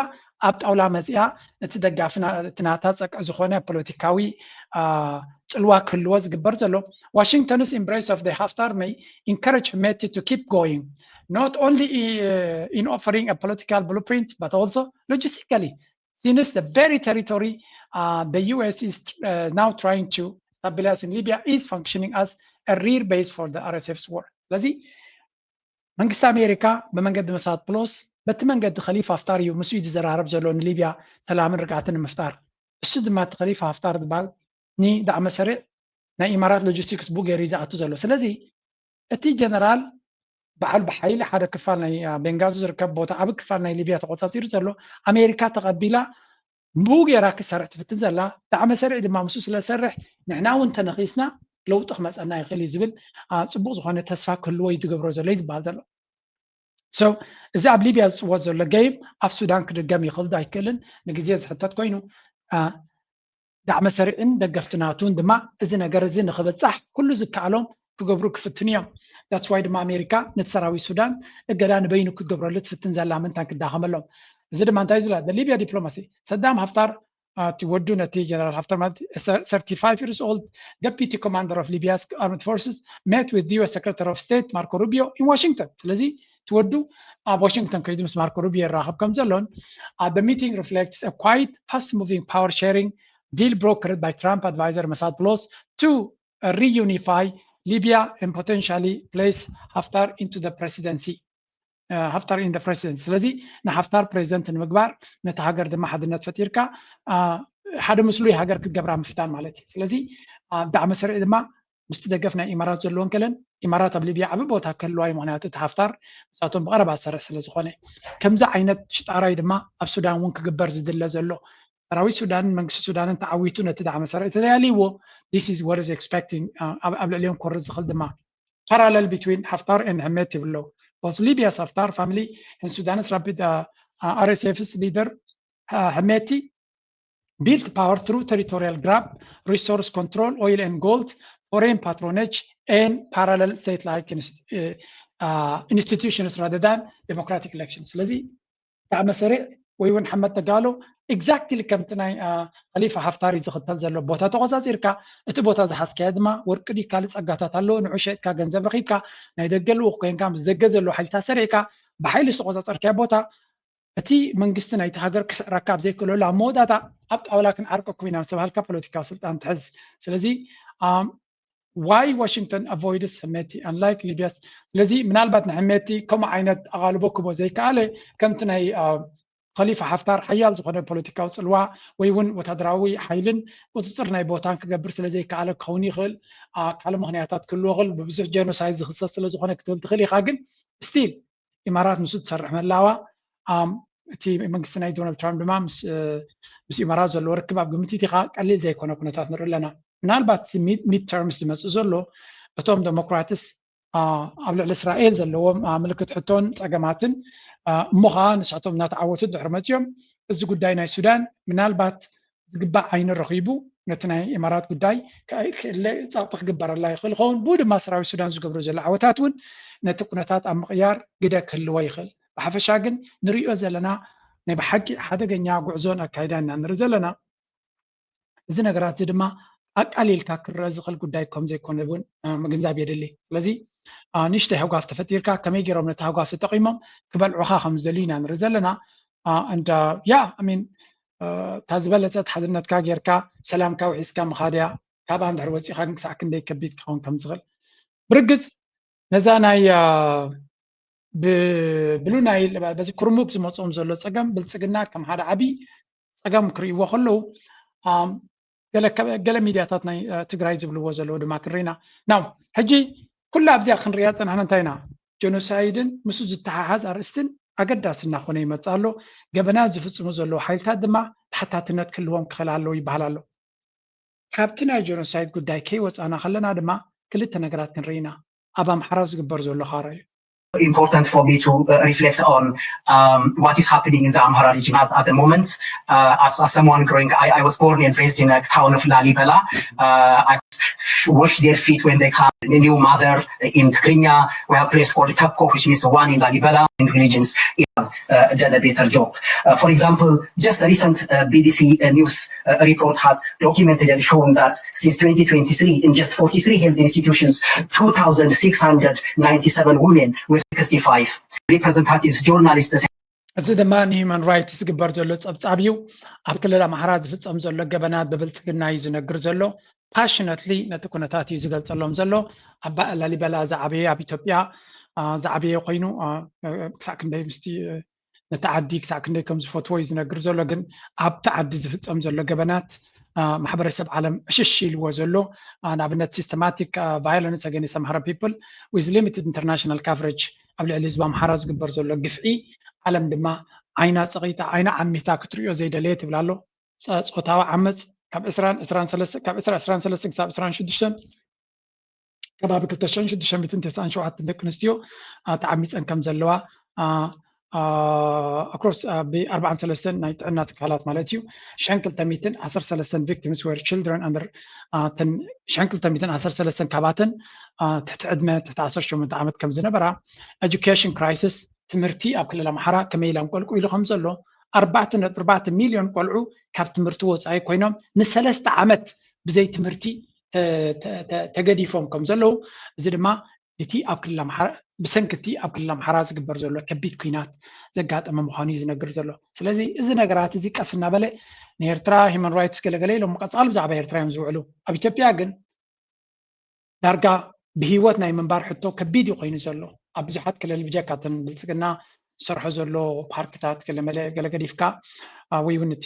ኣብ ጣውላ መፂኣ እቲ ደጋፊ ናታ ፀቅዕ ዝኾነ ፖለቲካዊ ፅልዋ ክህልዎ ዝግበር ዘሎ ዋሽንግተንስ ኤምብሬስ ኦፍ ደ ሓፍታር may encourage Hemeti to keep going not only in offering a political blueprint but also logistically since the very territory the US is now trying to stabilize in Libya is functioning as a rear base for the RSF's war ስለዚህ መንግስቲ ኣሜሪካ ብመንገዲ መሳድ ፕሎስ በቲ መንገዲ ኸሊፋ ሓፍታር እዩ ምስኡ ዝዘራረብ ዘሎ ንሊብያ ሰላምን ርግኣትን ንምፍጣር እሱ ድማ እቲ ኸሊፋ ሓፍታር ዝበሃል ንዳዕመ ሰሪዕ ናይ ኢማራት ሎጂስቲክስ ቡ ገይሩ ዝኣቱ ዘሎ ስለዚ እቲ ጀነራል በዓል ብሓይሊ ሓደ ክፋል ናይ ቤንጋዚ ዝርከብ ቦታ ዓብ ክፋል ናይ ሊብያ ተቆፃፂሩ ዘሎ ኣሜሪካ ተቐቢላ ቡ ገይራ ክሰርሕ ትፍትን ዘላ ዳዕመ ሰሪዕ ድማ ምስኡ ስለሰርሕ ንሕና እውን ተነኺስና ለውጢ ክመፀና ይኽእል እዩ ዝብል ፅቡቅ ዝኾነ ተስፋ ክህልዎ እዩ ትገብሮ ዘሎ እዩ ዝበሃል ዘሎ እዚ ኣብ ሊብያ ዝፅወት ዘሎ ገይም ኣብ ሱዳን ክድገም ይኽእል ዶ ኣይክእልን ንግዜ ዝሕተት ኮይኑ ዳዕመ ሰሪዕን ደገፍትናቱን ድማ እዚ ነገር እዚ ንክበፃሕ ኩሉ ዝከኣሎም ክገብሩ ክፍትን እዮም ዳትስ ዋይ ድማ ኣሜሪካ ነቲ ሰራዊት ሱዳን እገዳ ንበይኑ ክገብረሉ ትፍትን ዘላ ምንታይ ክዳኸመሎም እዚ ድማ እንታይ ዝብላ ሊብያ ዲፕሎማሲ ሰዳም ሓፍታር ትወዱ ነቲ ጀነራል ሓፍታር ማለት 35 years old deputy commander of Libya's armed forces met with the US Secretary of State Marco Rubio in Washington ስለዚ ትወዱ ኣብ ዋሽንግተን ከይዱ ምስ ማርኮ ሩቢዮ ይራኸብ ከም ዘሎን the meeting reflects a quite fast moving power sharing deal brokered by Trump advisor Mossad Blos to reunify Libya and potentially place Haftar into the presidency. Haftar in the presidency. ስለዚ ንሓፍታር ፕሬዚደንት ንምግባር ነቲ ሃገር ድማ ሓድነት ፈጢርካ ሓደ ምስሉ ሃገር ክትገብራ ምፍታን ማለት እዩ ስለዚ ዳዕመ ሰሪዕ ድማ ምስ ደገፍ ናይ ኢማራት ዘለዎን ከለን ኢማራት ኣብ ሊብያ ዓብ ቦታ ከልዋ ምክንያቱ እቲ ሓፍታር ንሳቶም ብቐረባ ዝሰርሕ ስለዝኾነ ከምዚ ዓይነት ሽጣራይ ድማ ኣብ ሱዳን እውን ክግበር ዝድለ ዘሎ ሰራዊት ሱዳንን መንግስቲ ሱዳንን ተዓዊቱ ነቲ ዳዕመ ሰሪዕ ተለያሊዎ this is what is expecting ኣብ ልዕሊኦም ኮርዝ ዝኽእል ድማ parallel between Haftar and Hemeti below. Both Libya's Haftar family and Sudan's rapid RSF's leader Hemeti built power through territorial grab, resource control, oil and gold, foreign patronage, and parallel state-like institutions rather than democratic elections. ስለዚህ ዳዕመ ሰሪዕ ወይ እውን ሓመድ ተጋሎ ኤግዛክትሊ ከምቲ ናይ ኸሊፋ ሓፍታር እዩ ዝኽተል ዘሎ ቦታ ተቆፃፂርካ እቲ ቦታ ዝሓስከያ ድማ ወርቂ ዲ ካልእ ፀጋታት ኣለዎ ንዑ ሸጥካ ገንዘብ ረኺብካ ናይ ደገ ልኡኽ ኮንካ ምስ ደገ ዘለዎ ሓይልታት ሰሪዕካ ብሓይሊ ዝተቆፃፀርክያ ቦታ እቲ መንግስቲ ናይቲ ሃገር ክስዕረካ ኣብ ዘይክእለሉ ኣብ መወዳእታ ኣብ ጣውላ ክንዓርቀኩም ኢና ዝተባሃልካ ፖለቲካዊ ስልጣን ትሕዝ ስለዚ why Washington avoids Hemeti unlike Libya's ስለዚ ምናልባት ንሕመቲ ከምኡ ዓይነት ኣቓልቦ ክቦ ዘይከኣለ ከምቲ ናይ ኸሊፋ ሓፍታር ሓያል ዝኾነ ፖለቲካዊ ፅልዋ ወይ እውን ወታደራዊ ሓይልን ቁፅፅር ናይ ቦታን ክገብር ስለዘይከኣለ ክኸውን ይኽእል ካልእ ምክንያታት ክህልዎ ይኽእል ብብዙሕ ጀኖሳይድ ዝኽሰስ ስለዝኾነ ክትብል ትኽእል ኢኻ ግን ስቲል ኢማራት ምስ ትሰርሕ መላዋ እቲ መንግስቲ ናይ ዶናልድ ትራምፕ ድማ ምስ ኢማራት ዘሎ ርክብ ኣብ ግምት ኢኻ ቀሊል ዘይኮነ ኩነታት ንርኢ ኣለና ምናልባት ሚድ ተርምስ ዝመፅእ ዘሎ እቶም ዴሞክራትስ ኣብ ልዕሊ እስራኤል ዘለዎም ምልክት ሕቶን ፀገማትን እሞ ከዓ ንስሕቶም እናተዓወቱ ድሕሪ መፅኦም እዚ ጉዳይ ናይ ሱዳን ምናልባት ዝግባእ ዓይኒ ረኺቡ ነቲ ናይ ኢማራት ጉዳይ ፀቕጢ ክግበረላ ይኽእል ይኸውን ብኡ ድማ ሰራዊት ሱዳን ዝገብሩ ዘሎ ዓወታት እውን ነቲ ኩነታት ኣብ ምቕያር ግደ ክህልዎ ይኽእል ብሓፈሻ ግን ንሪኦ ዘለና ናይ ብሓቂ ሓደገኛ ጉዕዞን ኣካይዳን ኢና ንርኢ ዘለና እዚ ነገራት እዚ ድማ ኣቃሊልካ ክረአ ዝኽእል ጉዳይ ከም ዘይኮነ እውን ምግንዛብ የድሊ ስለዚ ንእሽተይ ሕጓፍ ተፈጢርካ ከመይ ገይሮም ነቲ ሕጓፍ ተጠቒሞም ክበልዑኻ ከም ዝደልዩ ኢና ንርኢ ዘለና እንዳ ያ ኣሚን እታ ዝበለፀት ሓድነትካ ጌርካ ሰላምካ ውሒስካ ምኻድያ ካብኣ እንድሕር ወፂኻ ግን ክሳዕ ክንደይ ከቢድ ክኸውን ከም ዝኽእል ብርግፅ ነዛ ናይ ብሉ ናይ በዚ ኩርሙክ ዝመፅኦም ዘሎ ፀገም ብልፅግና ከም ሓደ ዓብይ ፀገም ክርእይዎ ከለዉ ገለ ሚድያታት ናይ ትግራይ ዝብልዎ ዘለዎ ድማ ክንሪኢና ናው ሕጂ ኩላ ኣብዚኣ ክንሪኣ ፀናሕና እንታይ ኢና ጀኖሳይድን ምስ ዝተሓሓዝ ኣርእስትን ኣገዳሲ እናኾነ ይመፅእ ኣሎ ገበናት ዝፍፅሙ ዘለዉ ሓይልታት ድማ ተሓታትነት ክህልዎም ክኽእል ኣለዉ ይበሃል ኣሎ ካብቲ ናይ ጀኖሳይድ ጉዳይ ከይወፃና ከለና ድማ ክልተ ነገራት ክንርኢ ኢና ኣብ ኣምሓራ ዝግበር ዘሎ ኻራ እዩ important for me to reflect on what is happening in the Amhara region at the moment. As someone growing, I was born and raised in a town of Lalibela. I wash their feet when they come. A new mother in Tigrinya, we have a place called Tapko, which means one in Lalibela. In religions, done a better job. For example, just a recent BBC news report has documented and shown that since 2023, in just 43 health institutions, 2,697 women with 65 representatives, journalists. እዚ ድማ ንሂውማን ራይትስ ዝግበር ዘሎ ፀብፃብ እዩ ኣብ ክልል ኣምሓራ ዝፍፀም ዘሎ ገበናት ብብልፅግና እዩ ዝነግር ዘሎ ፓሽነትሊ ነቲ ኩነታት እዩ ዝገልፀሎም ዘሎ ኣብ ላሊበላ ዝዓበየ ኣብ ኢትዮጵያ ዝዓበየ ኮይኑ ክሳዕ ክንደይ ምስቲ ነቲ ዓዲ ክሳዕ ክንደይ ከም ዝፈትዎ እዩ ዝነግር ዘሎ ግን ኣብቲ ዓዲ ዝፍፀም ዘሎ ገበናት ማሕበረሰብ ዓለም እሽሽ ኢልዎ ዘሎ ንኣብነት ሲስተማቲክ ቫዮለንስ ኣገኒስት ኣምሓራ ፒፕል ዊዝ ሊሚትድ ኢንተርናሽናል ካቨሬጅ ኣብ ልዕሊ ህዝቢ ኣምሓራ ዝግበር ዘሎ ግፍዒ ዓለም ድማ ዓይና ፀቒታ ዓይና ዓሚታ ክትሪኦ ዘይደለየ ትብል ኣሎ ፆታዊ ዓመፅ ካብ 23 ክሳብ 26 ከባቢ 2697 ደቂ ኣንስትዮ ተዓሚፀን ከም ዘለዋ across ب43 ናይ ጥዕና ትካላት ማለት እዩ 1213 victims were children under 1213 ካባተን ትሕቲ ዕድመ ትሕቲ 18 ዓመት ከም ዝነበራ education crisis ትምህርቲ ኣብ ክልል ኣምሓራ ከመይ ኢሎም ቆልቁ ኢሉ ከም ዘሎ 4.4 ሚልዮን ቆልዑ ካብ ትምህርቲ ወፃኢ ኮይኖም ን3 ዓመት ብዘይ ትምህርቲ ተገዲፎም ከም ዘለዉ እዚ ድማ እቲ ኣብ ክልል ኣምሓራ ብሰንኪቲ ኣብ ክልል ኣምሓራ ዝግበር ዘሎ ከቢድ ኩናት ዘጋጠመ ምዃኑ እዩ ዝነግር ዘሎ ስለዚ እዚ ነገራት እዚ ቀስ እናበለ ንኤርትራ ሂውማን ራይትስ ገለገለ ኢሎም ቀፃሉ ብዛዕባ ኤርትራ እዮም ዝውዕሉ ኣብ ኢትዮጵያ ግን ዳርጋ ብሂወት ናይ ምንባር ሕቶ ከቢድ እዩ ኮይኑ ዘሎ ኣብ ብዙሓት ክልል ብጀካተን ብልፅግና ዝሰርሖ ዘሎ ፓርክታት ገለገዲፍካ ወይ እውን እቲ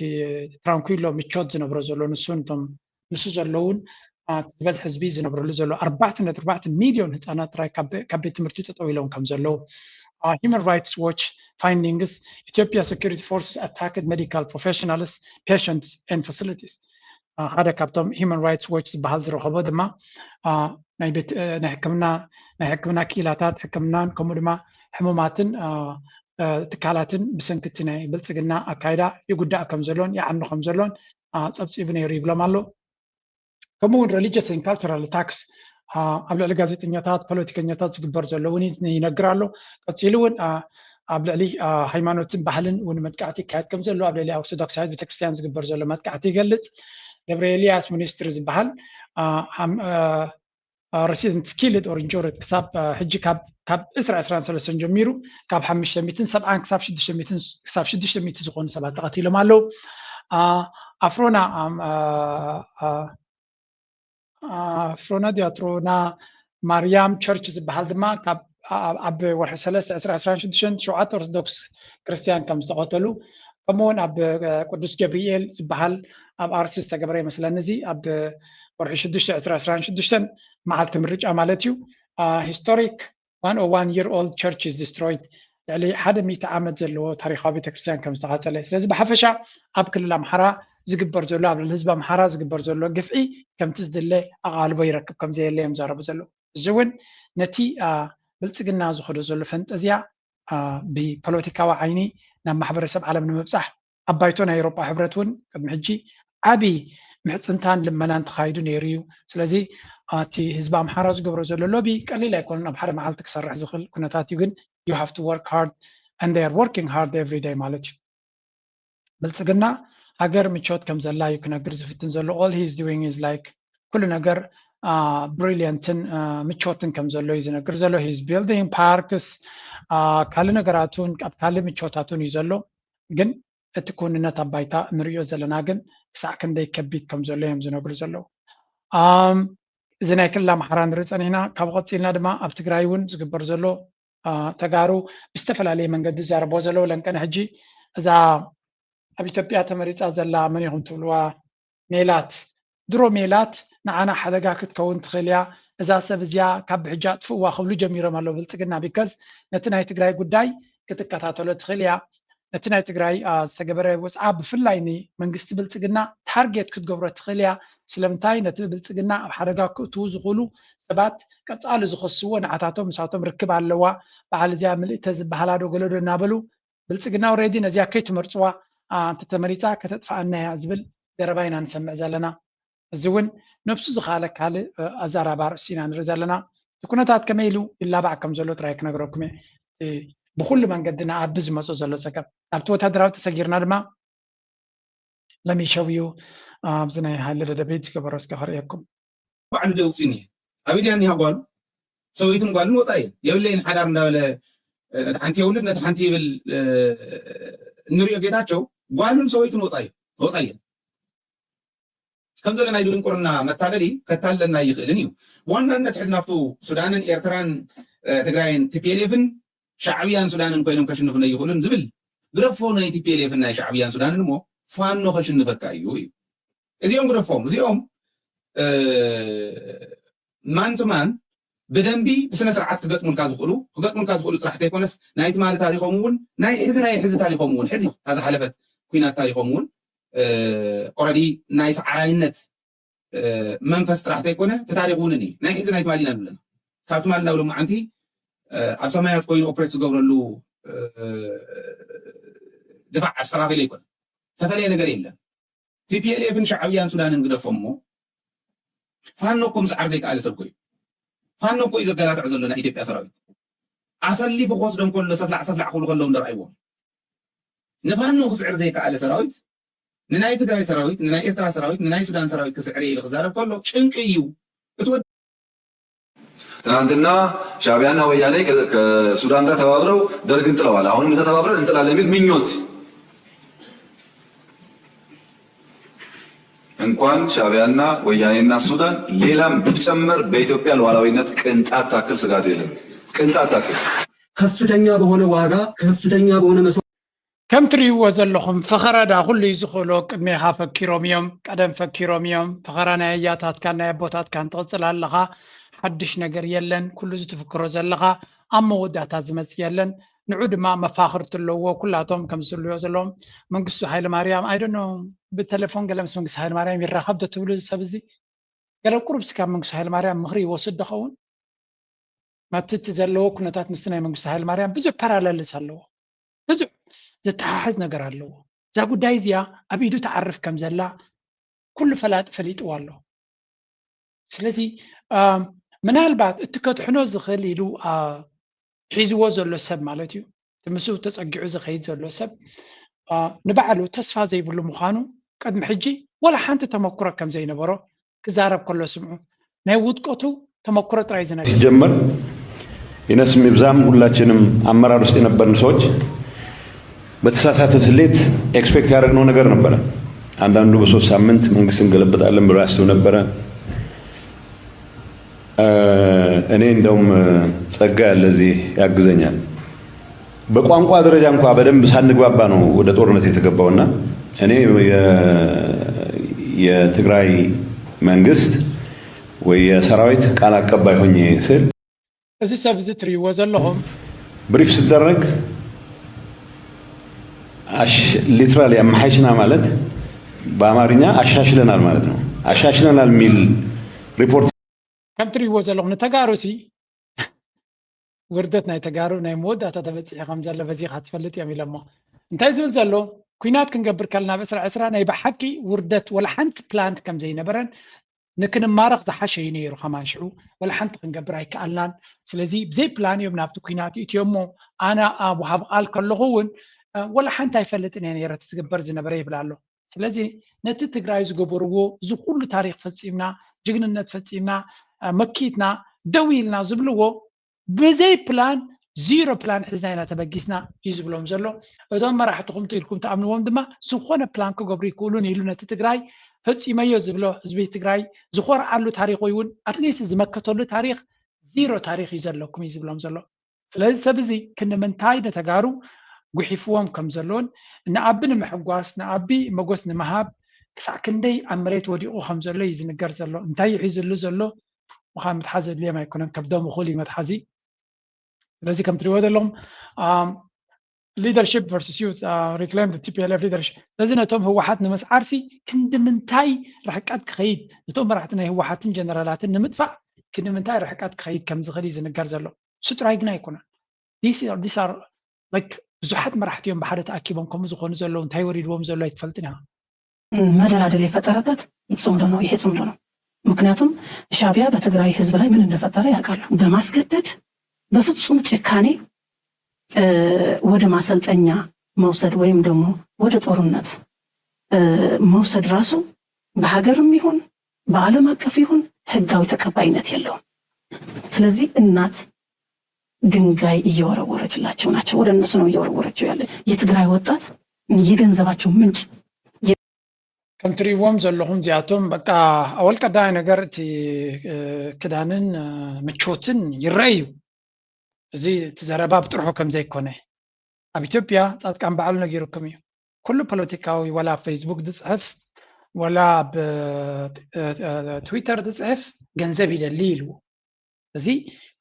ትራንኩሎ ምቾት ዝነብሮ ዘሎ ንሱ ዘለውን ዝበዝሕ ህዝቢ ዝነብረሉ ዘሎ 4.4 ሚልዮን ህፃናት ጥራይ ካብ ቤት ትምህርቲ ጠጠው ኢሎም ከም ዘለዉ Human Rights Watch findings Ethiopia security forces attacked medical professionals, patients and facilities. ሓደ ካብቶም Human Rights Watch ዝበሃል ዝረኸቦ ድማ ናይ ሕክምና ክኢላታት ሕክምናን ከምኡ ድማ ሕሙማትን ትካላትን ብሰንኪቲ ናይ ብልፅግና ኣካይዳ ይጉዳእ ከም ዘሎን ይዓኑ ከም ዘሎን ፀብፂቡ ነይሩ ይብሎም ኣሎ ከምኡ እውን religious and cultural attacks ኣብ ልዕሊ ጋዜጠኛታት ፖለቲከኛታት ዝግበር ዘሎ እውን ይነግር ኣሎ ቀፂሉ እውን ኣብ ልዕሊ ሃይማኖትን ባህልን እውን መጥቃዕቲ ይካየድ ከም ዘሎ ኣብ ልዕሊ ኦርቶዶክሳዊት ቤተክርስትያን ዝግበር ዘሎ መጥቃዕቲ ይገልፅ ደብረ ኤልያስ ሚኒስትሪ ዝበሃል residents killed or injured ክሳብ ሕጂ ካብ 2023 ጀሚሩ ካብ 570 ክሳብ 600 ዝኾኑ ሰባት ተቐቲሎም ኣለዉ ኣፍሮና ዲያትሮና ማርያም ቸርች ዝበሃል ድማ ካብ ኣብ ወርሒ 3 2026 7 ኦርቶዶክስ ክርስቲያን ከም ዝተቐተሉ ከምኡውን ኣብ ቅዱስ ገብርኤል ዝበሃል ኣብ ኣርሲ ዝተገበረ ይመስለኒ እዚ ኣብ ወርሒ 6 2026 መዓልቲ ምርጫ ማለት እዩ historic 101 year old church is destroyed يعني حدا 100 عام زلو تاريخ ቤተክርስትያን ከም ዝተቃፀለ ስለዚ ብሓፈሻ ኣብ ክልል ኣምሓራ ዝግበር ዘሎ ኣብ ህዝቢ ኣምሓራ ዝግበር ዘሎ ግፍዒ ከምቲ ዝድለ ኣቓልቦ ይረክብ ከም ዘየለ እዮም ዘረቡ ዘሎ እዚ እውን ነቲ ብልፅግና ዝኸዶ ዘሎ ፈንጠዝያ ብፖለቲካዊ ዓይኒ ናብ ማሕበረሰብ ዓለም ንምብፃሕ ኣብ ባይቶ ናይ ኤውሮጳ ሕብረት እውን ቅድሚ ሕጂ ዓብይ ምሕፅንታን ልመናን ተኻይዱ ነይሩ እዩ ስለዚ እቲ ህዝቢ ኣምሓራ ዝገብሮ ዘሎ ሎቢ ቀሊል ኣይኮነን ኣብ ሓደ መዓልቲ ክሰርሕ ዝኽእል ኩነታት እዩ ግን you have to work hard and they are working hard every day ማለት እዩ ብልፅግና ሃገር ምቾት ከም ዘላ እዩ ክነግር ዝፍትን ዘሎ all he is doing is like ኩሉ ነገር ብሪሊየንትን ምቾትን ከም ዘሎ እዩ ዝነግር ዘሎ he is building parks ካልእ ነገራቱን ኣብ ካልእ ምቾታቱን እዩ ዘሎ ግን እቲ ኩንነት ኣብ ባይታ ንሪኦ ዘለና ግን ክሳዕ ክንደይ ከቢድ ከም ዘሎ እዮም ዝነግሩ ዘለዉ እዚ ናይ ክልል ኣምሓራ ንርኢ ፀኒሕና ካብ ቀፂልና ድማ ኣብ ትግራይ እውን ዝግበር ዘሎ ተጋሩ ብዝተፈላለየ መንገዲ ዝዛረቦ ዘለዉ ለንቀነ ሕጂ እዛ ኣብ ኢትዮጵያ ተመሪፃ ዘላ መን ኢኹም ትብልዋ ሜላት ድሮ ሜላት ንዓና ሓደጋ ክትከውን ትኽእል እያ እዛ ሰብ እዚኣ ካብ ብሕጃ ጥፍእዋ ክብሉ ጀሚሮም ኣለዉ ብልፅግና ቢካዝ ነቲ ናይ ትግራይ ጉዳይ ክትከታተሎ ትኽእል እያ ነቲ ናይ ትግራይ ዝተገበረ ወፅዓ ብፍላይ ንመንግስቲ ብልፅግና ታርጌት ክትገብሮ ትኽእል እያ ስለምንታይ ነቲ ብልፅግና ኣብ ሓደጋ ክእትዉ ዝኽእሉ ሰባት ቀፃሊ ዝኸስዎ ንዓታቶም ምሳቶም ርክብ ኣለዋ በዓል እዚኣ ምልእተ ዝበሃላ ዶ ገለዶ እናበሉ ብልፅግና ኦልሬዲ ነዚኣ ከይትመርፅዋ እንተተመሪፃ ከተጥፋኣና እያ ዝብል ዘረባ ኢና ንሰምዕ ዘለና እዚ እውን ነብሱ ዝኻለ ካልእ ኣዛራባ ርእሲ ኢና ንርኢ ዘለና እቲ ኩነታት ከመይ ኢሉ ይላባዕ ከም ዘሎ ጥራይ ክነግረኩም እየ ብኩሉ መንገዲ ንኣቢ ዝመፁ ዘሎ ፀገም ኣብቲ ወታደራዊ ተሰጊርና ድማ ለሚሸው እዩ ኣብዚ ናይ ሃይለ ደደቤት ዝገበሮ እስከ ክርእየኩም ባዕሉ ደውፅኒ ኣብ ኢድያ እኒሃ ጓሉ ሰበይትን ጓልን ወፃ እየ የብለይን ሓዳር እንዳበለ ነቲ ሓንቲ የውልድ ነቲ ሓንቲ ይብል እንሪኦ ጌታቸው ጓሉን ሰበይትን ወፃ እየ ከም ዘለና ኢሉ ድንቁርና መታለሊ ከታለልና ይኽእልን እዩ ብዋናነት ሕዚ ናብቱ ሱዳንን ኤርትራን ትግራይን ቲፒኤልኤፍን ሻዕብያን ሱዳንን ኮይኖም ከሽንፉና ይኽእሉን ዝብል ግደፎ ናይ ቲፒኤልኤፍን ናይ ሻዕብያን ሱዳንን እሞ ፋኖ ከሽንፈካ እዩ እዚኦም ግደፎም እዚኦም ማን ትማን ብደንቢ ብስነ ስርዓት ክገጥሙልካ ዝኽእሉ ጥራሕ ዘይኮነስ ናይ ትማሊ ታሪኾም እውን ናይ ሕዚ ታሪኾም እውን ሕዚ ታዛ ሓለፈት ኩናት ታሪኾም እውን ኦልሬዲ ናይ ሰዓራይነት መንፈስ ጥራሕ ዘይኮነ ተታሪኽ እውን እኒ ናይ ሕዚ ናይ ትማሊ ኢና ንብለና ካብ ትማሊ ናብ ሎማዓንቲ ኣብ ሰማያት ኮይኑ ኦፕሬት ዝገብረሉ ድፋዕ ኣስተኻኺለ ይኮነ ተፈለየ ነገር የለን ቲፒኤልኤፍን ሻዕብያን ሱዳንን ግደፎም እሞ ፋኖ እኮ ምስዓር ዘይከኣለ ሰብ ኮይኑ ፋኖ እኮ እዩ ዘገላትዕ ዘሎ ናይ ኢትዮጵያ ሰራዊት ኣሰሊፉ ክወስዶም ከሎ ሰፍላዕ ክብሉ ከለዎም ንረኣይዎም ንፋኖ ክስዕር ዘይከኣለ ሰራዊት ንናይ ትግራይ ሰራዊት ንናይ ኤርትራ ሰራዊት ንናይ ሱዳን ሰራዊት ክስዕር ኢሉ ክዛረብ ከሎ ጭንቂ እዩ ትናንትና ሻዕቢያና ወያኔ ከሱዳን ጋር ተባብረው ደርግን ጥለዋል። አሁንም እዛ ተባብረን እንጥላለን የሚል ምኞት እንኳን ሻዕቢያና ወያኔና ሱዳን ሌላም ቢጨመር በኢትዮጵያ ሉዓላዊነት ቅንጣት ታክል ስጋት የለም። ቅንጣት ታክል ከፍተኛ በሆነ ዋጋ ከፍተኛ በሆነ ከም ትሪእዎ ዘለኹም ፈኸረዳ ኩሉ እዩ ዝኽእሎ ቅድሜኻ ፈኪሮም እዮም ቀደም ፈኪሮም እዮም ፈኸራ ናይ እያታትካን ናይ ኣቦታትካን ትቕፅል ኣለኻ ሓድሽ ነገር የለን ኩሉ ዝትፍክሮ ዘለኻ ኣብ መወዳእታ ዝመፅእ የለን ንዑ ድማ መፋኽርቲ ኣለዎ ኩላቶም ከም ዝልዮ ዘለዎም መንግስቱ ሃይለማርያም ኣይደኖ ብቴሌፎን ገለ ምስ መንግስቲ ሃይለማርያም ይራኸብ ዶ ትብሉ ሰብ እዚ ገለ ቁሩብ ስካብ መንግስቱ ሃይለማርያም ምኽሪ ይወስድ ዶኸውን ማትቲ ዘለዎ ኩነታት ምስቲ ናይ መንግስቲ ሃይለማርያም ብዙሕ ፓራለልስ ኣለዎ ብዙሕ ዘተሓሓዝ ነገር ኣለዎ እዛ ጉዳይ እዚኣ ኣብ ኢዱ ተዓርፍ ከም ዘላ ኩሉ ፈላጥ ፈሊጥዎ ኣሎ ስለዚ ምናልባት እቲ ከትሕኖ ዝኽእል ኢሉ ሒዝዎ ዘሎ ሰብ ማለት እዩ ምስኡ ተፀጊዑ ዝኸይድ ዘሎ ሰብ ንባዕሉ ተስፋ ዘይብሉ ምዃኑ ቅድሚ ሕጂ ወላ ሓንቲ ተመኩሮ ከም ዘይነበሮ ክዛረብ ከሎ ስምዑ ናይ ውድቀቱ ተመኩሮ ጥራይ ዝነገር ሲጀመር ይነስም ይብዛም ሁላችንም አመራር ውስጥ የነበርን ሰዎች በተሳሳተ ስሌት ኤክስፔክት ያደረግነው ነገር ነበረ። አንዳንዱ በ3 ሳምንት መንግስት እንገለበጣለን ብሎ ያስብ ነበረ። እኔ እንደውም ጸጋ ለዚህ ያግዘኛል። በቋንቋ ደረጃ እንኳን በደንብ ሳንግባባ ነው ወደ ጦርነት የተገባውና እኔ የትግራይ መንግስት ወይ የሰራዊት ቃል አቀባይ ሆኜ ስል እዚ ሰብ እዚ ትሪእዎ ዘለኹም ብሪፍ ሲደረግ ሊትራሊ አማሐይሽና ማለት በአማርኛ አሻሽለናል ማለት ነው። አሻሽለናል የሚል ሪፖርት ከም ትሪእዎ ዘለኹም ንተጋሩሲ ውርደት ናይ ተጋሩ ናይ መወዳእታ ተበፂሒ ከም ዘሎ በዚኻ ትፈልጥ እዮም ኢሎሞ እንታይ ዝብል ዘሎ ኩናት ክንገብር ከለና ብእስራ ዕስራ ናይ ብሓቂ ውርደት ወላ ሓንቲ ፕላንት ከም ዘይነበረን ንክንማረኽ ዝሓሸ እዩ ነይሩ ከማንሽዑ ወላ ሓንቲ ክንገብር ኣይከኣልናን ስለዚ ብዘይ ፕላን እዮም ናብቲ ኩናት እትዮሞ ኣነ ኣብ ወሃብ ቃል ከለኹ እውን ወላ ሓንቲ ኣይፈልጥን እየ ነይረ ዝግበር ዝነበረ ይብላ ኣሎ ስለዚ ነቲ ትግራይ ዝገበርዎ እዚ ኩሉ ታሪክ ፈፂምና ጅግንነት ፈፂምና መኪትና ደው ኢልና ዝብልዎ ብዘይ ፕላን ዚሮ ፕላን ሒዝና ኢና ተበጊስና እዩ ዝብሎም ዘሎ እቶም መራሕትኩም ኢልኩም ተኣምንዎም ድማ ዝኾነ ፕላን ክገብሩ ይክእሉን ኢሉ ነቲ ትግራይ ፈፂመዮ ዝብሎ ህዝቢ ትግራይ ዝኮርዓሉ ታሪክ እውን ኣትሊስት ዝመከተሉ ታሪክ ዚሮ ታሪክ እዩ ዘለኩም እዩ ዝብሎም ዘሎ ስለዚ ሰብ እዚ ክንምንታይ ነተጋሩ ጉሒፍዎም ከም ዘለዎን ንኣቢ ንምሕጓስ ንኣቢ መጎስ ንምሃብ ክሳዕ ክንደይ ኣብ መሬት ወዲቑ ከም ዘሎ እዩ ዝንገር ዘሎ እንታይ ይሒዝሉ ዘሎ ምዃን መትሓዚ ድልዮም ኣይኮነን ከብዶም እኹል እዩ መትሓዚ ስለዚ ከም ትሪእዎ ዘለኹም leadership versus youth reclaim the TPLF leadership ስለዚ ነቶም ህወሓት ንምስዓርሲ ክንድምንታይ ርሕቀት ክኸይድ ነቶም መራሕቲ ናይ ህወሓትን ጀነራላትን ንምጥፋእ ክንድምንታይ ርሕቀት ክኸይድ ከም ዝኽእል እዩ ዝንገር ዘሎ እሱ ጥራይ ግን ኣይኮነን these are like ብዙሓት መራሕቲ እዮም ብሓደ ተኣኪቦም ከምኡ ዝኾኑ ዘለዉ እንታይ ወሪድዎም ዘሎ ኣይትፈልጥን ኢኻ መደላደል የፈጠረበት ይጽምዶ ነው ይሄ ጽምዶ ነው ምክንያቱም ሻዕቢያ በትግራይ ህዝብ ላይ ምን እንደፈጠረ ያውቃሉ በማስገደድ በፍጹም ጭካኔ ወደ ማሰልጠኛ መውሰድ ወይም ደግሞ ወደ ጦርነት መውሰድ ራሱ በሀገርም ይሁን በዓለም አቀፍ ይሁን ህጋዊ ተቀባይነት የለውም ስለዚህ እናት ድንጋይ እየወረወረችላቸው ናቸው ወደ እነሱ ነው እየወረወረችው ያለ የትግራይ ወጣት የገንዘባቸው ምንጭ ከም ትሪእዎም ዘለኹም እዚኣቶም በቃ ኣወል ቀዳማይ ነገር እቲ ክዳንን ምቾትን ይረአዩ እዚ እቲ ዘረባ ብጥርሑ ከም ዘይኮነ ኣብ ኢትዮጵያ ጻድቃን በዓሉ ነጊሩኩም እዩ ኩሉ ፖለቲካዊ ወላ ፌስቡክ ዝፅሕፍ ወላ ብትዊተር ዝፅሕፍ ገንዘብ ይደሊ ኢልዎ እዚ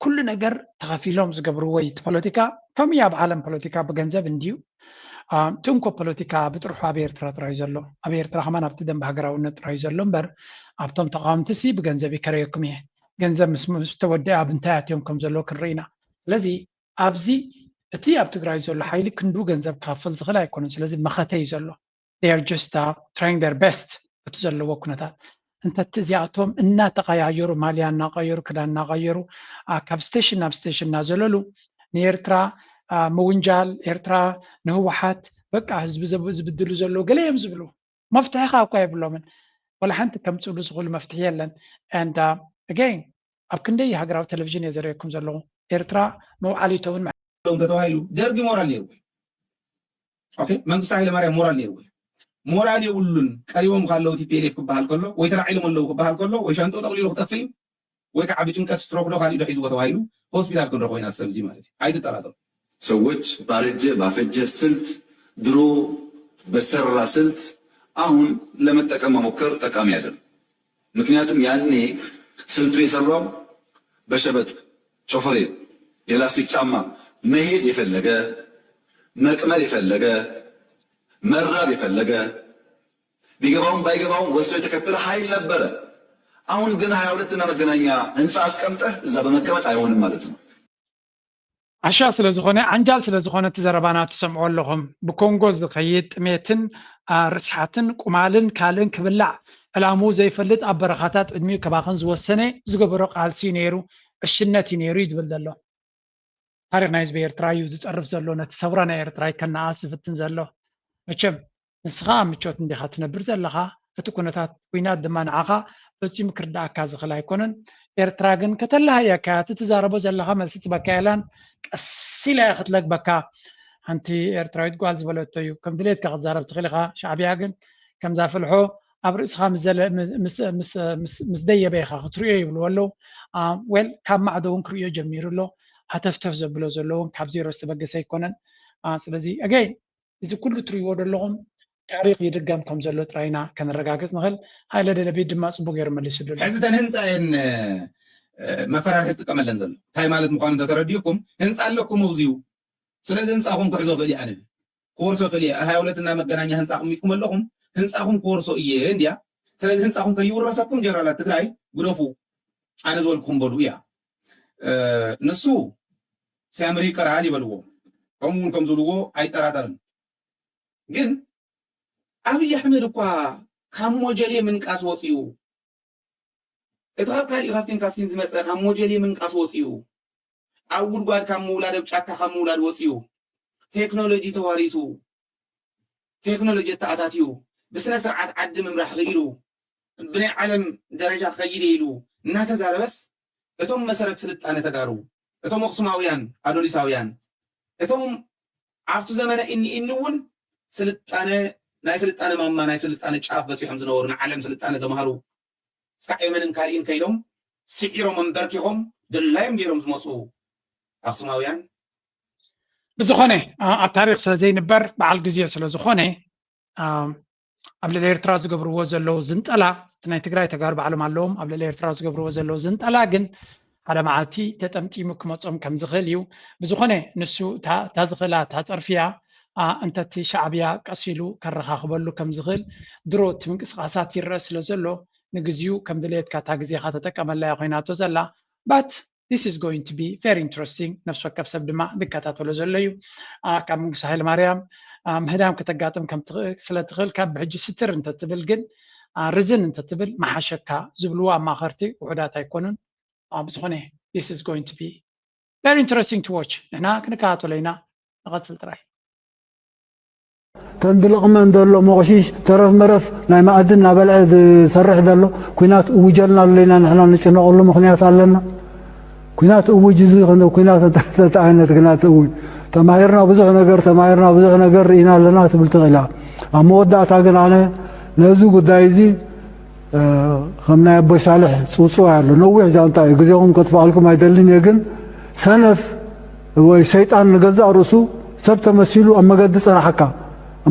ኩሉ ነገር ተኸፊሎም ዝገብርዎ እቲ ፖለቲካ ከምኡ ኣብ ዓለም ፖለቲካ ብገንዘብ እንድዩ ትንኮ ፖለቲካ ብጥርሑ ኣብ ኤርትራ ጥራይ ዘሎ ኣብ ኤርትራ ከማን ኣብቲ ደንብ ሃገራውነት ጥራይ ዘሎ እምበር ኣብቶም ተቃወምቲሲ ብገንዘብ ይከረየኩም እየ ገንዘብ ምስ ተወደአ ኣብ እንታይ ኣትዮም ከም ዘሎ ክንርኢና ስለዚ ኣብዚ እቲ ኣብ ትግራይ ዘሎ ሓይሊ ክንዱ ገንዘብ ክኸፍል ዝኽእል ኣይኮነን ስለዚ መኸተ እዩ ዘሎ they are just trying their best እቲ ዘለዎ ኩነታት እንተቲ እዚኣቶም እናተቀያየሩ ማልያ እናቀየሩ ክዳን እናቀየሩ ካብ ስቴሽን ናብ ስቴሽን እናዘለሉ ንኤርትራ ምውንጃል ኤርትራ ንህወሓት በቃ ህዝቢ ዝብድሉ ዘሎ ገለ እዮም ዝብሉ መፍትሒ ካ እኳ የብሎምን ወላ ሓንቲ ከምፅሉ ዝኽእሉ መፍትሒ የለን and again ኣብ ክንደይ ሃገራዊ ቴሌቭዥን እየ ዘርእየኩም ዘለኹ ኤርትራ መውዓሊቶውን ተተባሂሉ ደርጊ ሞራል ነይሩ ኦኬ መንግስቱ ሃይለማርያም ሞራል ነይሩ ሞራል የብሉን ቀሪቦም ካለው ቲፒኤልኤፍ ክበሃል ከሎ ወይ ተራዒሎም ኣለዉ ክበሃል ከሎ ወይ ሻንጦ ጠቕሊሉ ክጠፍእ እዩ ወይ ከዓ ብጭንቀት ስትሮክ ዶ ካሊእ ዶ ሒዝዎ ተባሂሉ ሆስፒታል ክንረኽቦ ኢና ሰብ እዚ ማለት እዩ ኣይትጠራጠሩ ሰዎች ባረጀ ባፈጀ ስልት ድሮ በሰራ ስልት አሁን ለመጠቀም መሞከር ጠቃሚ አይደለም። ምክንያቱም ያኔ ስልቱ የሰራው በሸበጥ ጮፈሬ የላስቲክ ጫማ መሄድ የፈለገ መቅመል የፈለገ መራብ የፈለገ ቢገባውም ባይገባውም ወስዶ የተከተለ ኃይል ነበረ። አሁን ግን 22 እና መገናኛ ህንፃ አስቀምጠህ እዛ በመቀመጥ አይሆንም ማለት ነው። ዓሻ ስለ ዝኾነ ዓንጃል ስለ ዝኾነ ተዘረባና ትሰምዑ ኣለኹም ብኮንጎ ዝኸይድ ጥሜትን ርስሓትን ቁማልን ካልእን ክብላዕ ዕላሙ ዘይፈልጥ ኣብ በረኻታት ዕድሚኡ ከባኽን ዝወሰነ ዝገበሮ ቃልሲ ነይሩ እሽነት እዩ ነይሩ ይድብል ዘሎ ታሪክ ናይ ህዝቢ ኤርትራ እዩ ዝፀርፍ ዘሎ ነቲ ሰውራ ናይ ኤርትራ ከነኣስ ዝፍትን ዘሎ መቸም ንስኻ ኣብ ምቾት እንዲኻ ትነብር ዘለኻ እቲ ኩነታት ኩናት ድማ ንዓኻ ፈፂሙ ክርዳእካ ዝኽእል ኣይኮነን ኤርትራ ግን ከተላሃየካ ትዛረቦ ዘለኻ መልሲ ትበካ የላን ቀሲላ ክትለግበካ ሓንቲ ኤርትራዊት ጓል ዝበለቶ እዩ ከም ድሌትካ ክትዛረብ ትኽእል ኢኻ ሻዕብያ ግን ከምዛ ፍልሖ ኣብ ርእስኻ ምስ ደየበ ኢኻ ክትሪኦ ይብልዎ ኣለዉ ወል ካብ ማዕዶ እውን ክሪኦ ጀሚሩ ኣሎ ሃተፍተፍ ዘብሎ ዘሎ እውን ካብ ዜሮ ዝተበገሰ ኣይኮነን ስለዚ ኣገይ እዚ ኩሉ ትሪእዎ ዘለኹም ታሪክ ይድገም ከም ዘሎ ጥራይና ከነረጋገፅ ንኽእል ሃይለ ደደቤት ድማ ፅቡቅ ገይሩ መሊሱሉ ሕዚ ተን ህንፃየን መፈራርሒ ዝጥቀመለን ዘሎ እንታይ ማለት ምኳኑ እንተተረዲእኩም ህንፃ ኣለኩም ኣብዚዩ ስለዚ ህንፃኹም ክሕዞ ክእል ኣነ ኮርሶ ጥልየ 22 እና መገናኛ ህንፃ ቁሚጥኩም ኣለኹም ህንፃኹም ኮርሶ እየ እንድያ ስለዚ ህንፃኹም ከይውረሰኩም ጀነራላት ትግራይ ግደፉ ኣነ ዝበልኩም በሉ እያ ንሱ ሲያምሪ ቀርዓል ይበልዎ ከምኡውን ከም ዝብልዎ ኣይጠራጠርን ግን ኣብይ ኣሕመድ እኳ ካብ ሞጀሌ ምንቃስ ወፂኡ እቲ ካብ ካሊእ ካብቲን ዝመፀ ካብ ሞጀሌ ምንቃስ ወፂኡ ኣብ ጉድጓድ ካብ ምውላድ ኣብ ጫካ ካብ ምውላድ ወፂኡ ቴክኖሎጂ ተዋሪሱ ቴክኖሎጂ ተኣታትዩ ብስነ ስርዓት ዓዲ ምምራሕ ክኢሉ ብናይ ዓለም ደረጃ ከይደ ኢሉ እናተዛረበስ እቶም መሰረት ስልጣነ ተጋሩ እቶም ኣክሱማውያን ኣዶሊሳውያን እቶም ኣብቲ ዘመነ እኒ እውን ስልጣነ ናይ ስልጣነ ማማ ናይ ስልጣነ ጫፍ በፂሖም ዝነበሩ ንዓለም ስልጣነ ዘምሃሩ ፃዕመንን ካልእን ከይዶም ስዒሮም እንበርኪኾም ድላዮም ገይሮም ዝመፁ ኣክሱማውያን ብዝኾነ ኣብ ታሪክ ስለ ዘይንበር በዓል ግዜ ስለ ዝኾነ ኣብ ልዕሊ ኤርትራ ዝገብርዎ ዘለው ዝንጠላ ናይ ትግራይ ተጋሩ ባዕሎም ኣለዎም ኣብ ልዕሊ ኤርትራ ዝገብርዎ ዘለው ዝንጠላ ግን ሓደ መዓልቲ ተጠምጢሙ ክመፆም ከም ዝኽእል እዩ ብዝኾነ ንሱ ታዝኽእላ ታፀርፍያ እንተቲ ሻዕብያ ቀሲሉ ከረኻኽበሉ ከም ዝኽእል ድሮ እቲ ምንቅስቃሳት ይረአ ስለ ዘሎ ንግዚኡ ከም ድሌትካ እታ ግዜኻ ተጠቀመላ ኮይናቶ ዘላ ባት this is going to be very interesting ነፍሲ ወከፍ ሰብ ድማ ዝከታተሎ ዘሎ እዩ ካብ መንግስቱ ሃይለማርያም ምህዳም ከተጋጥም ከም ስለትኽእል ካብ ብሕጂ ስትር እንተትብል ግን ርዝን እንተትብል መሓሸካ ዝብልዎ ኣማኸርቲ ውሑዳት ኣይኮኑን ብዝኾነ this is going to be very interesting to watch ንሕና ክንከታተሎ ኢና ንቐፅል ጥራይ ተንብልቕመን ዘሎ መቑሽሽ ተረፍ መረፍ ናይ ማዕድን ናበልዐ ዝሰርሕ ዘሎ ኩናት እውጀልና ኣለና ንሕና ንጭነቐሉ ምክንያት ኣለና ኩናት እውጅ እዚ ኩናት እንታይ ዓይነት ኩናት እውጅ ተማሂርና ብዙሕ ነገር ርኢና ኣለና ትብል ትኽእላ ኣብ መወዳእታ ግን ኣነ ነዚ ጉዳይ እዚ ከም ናይ ኣቦይ ሳልሕ ፅውፅዋ ኣሎ ነዊሕ ዛንታ እዩ ግዜኹም ከጥፍኣልኩም ኣይደልን እየ ግን ሰነፍ ወይ ሰይጣን ንገዛእ ርእሱ ሰብ ተመሲሉ ኣብ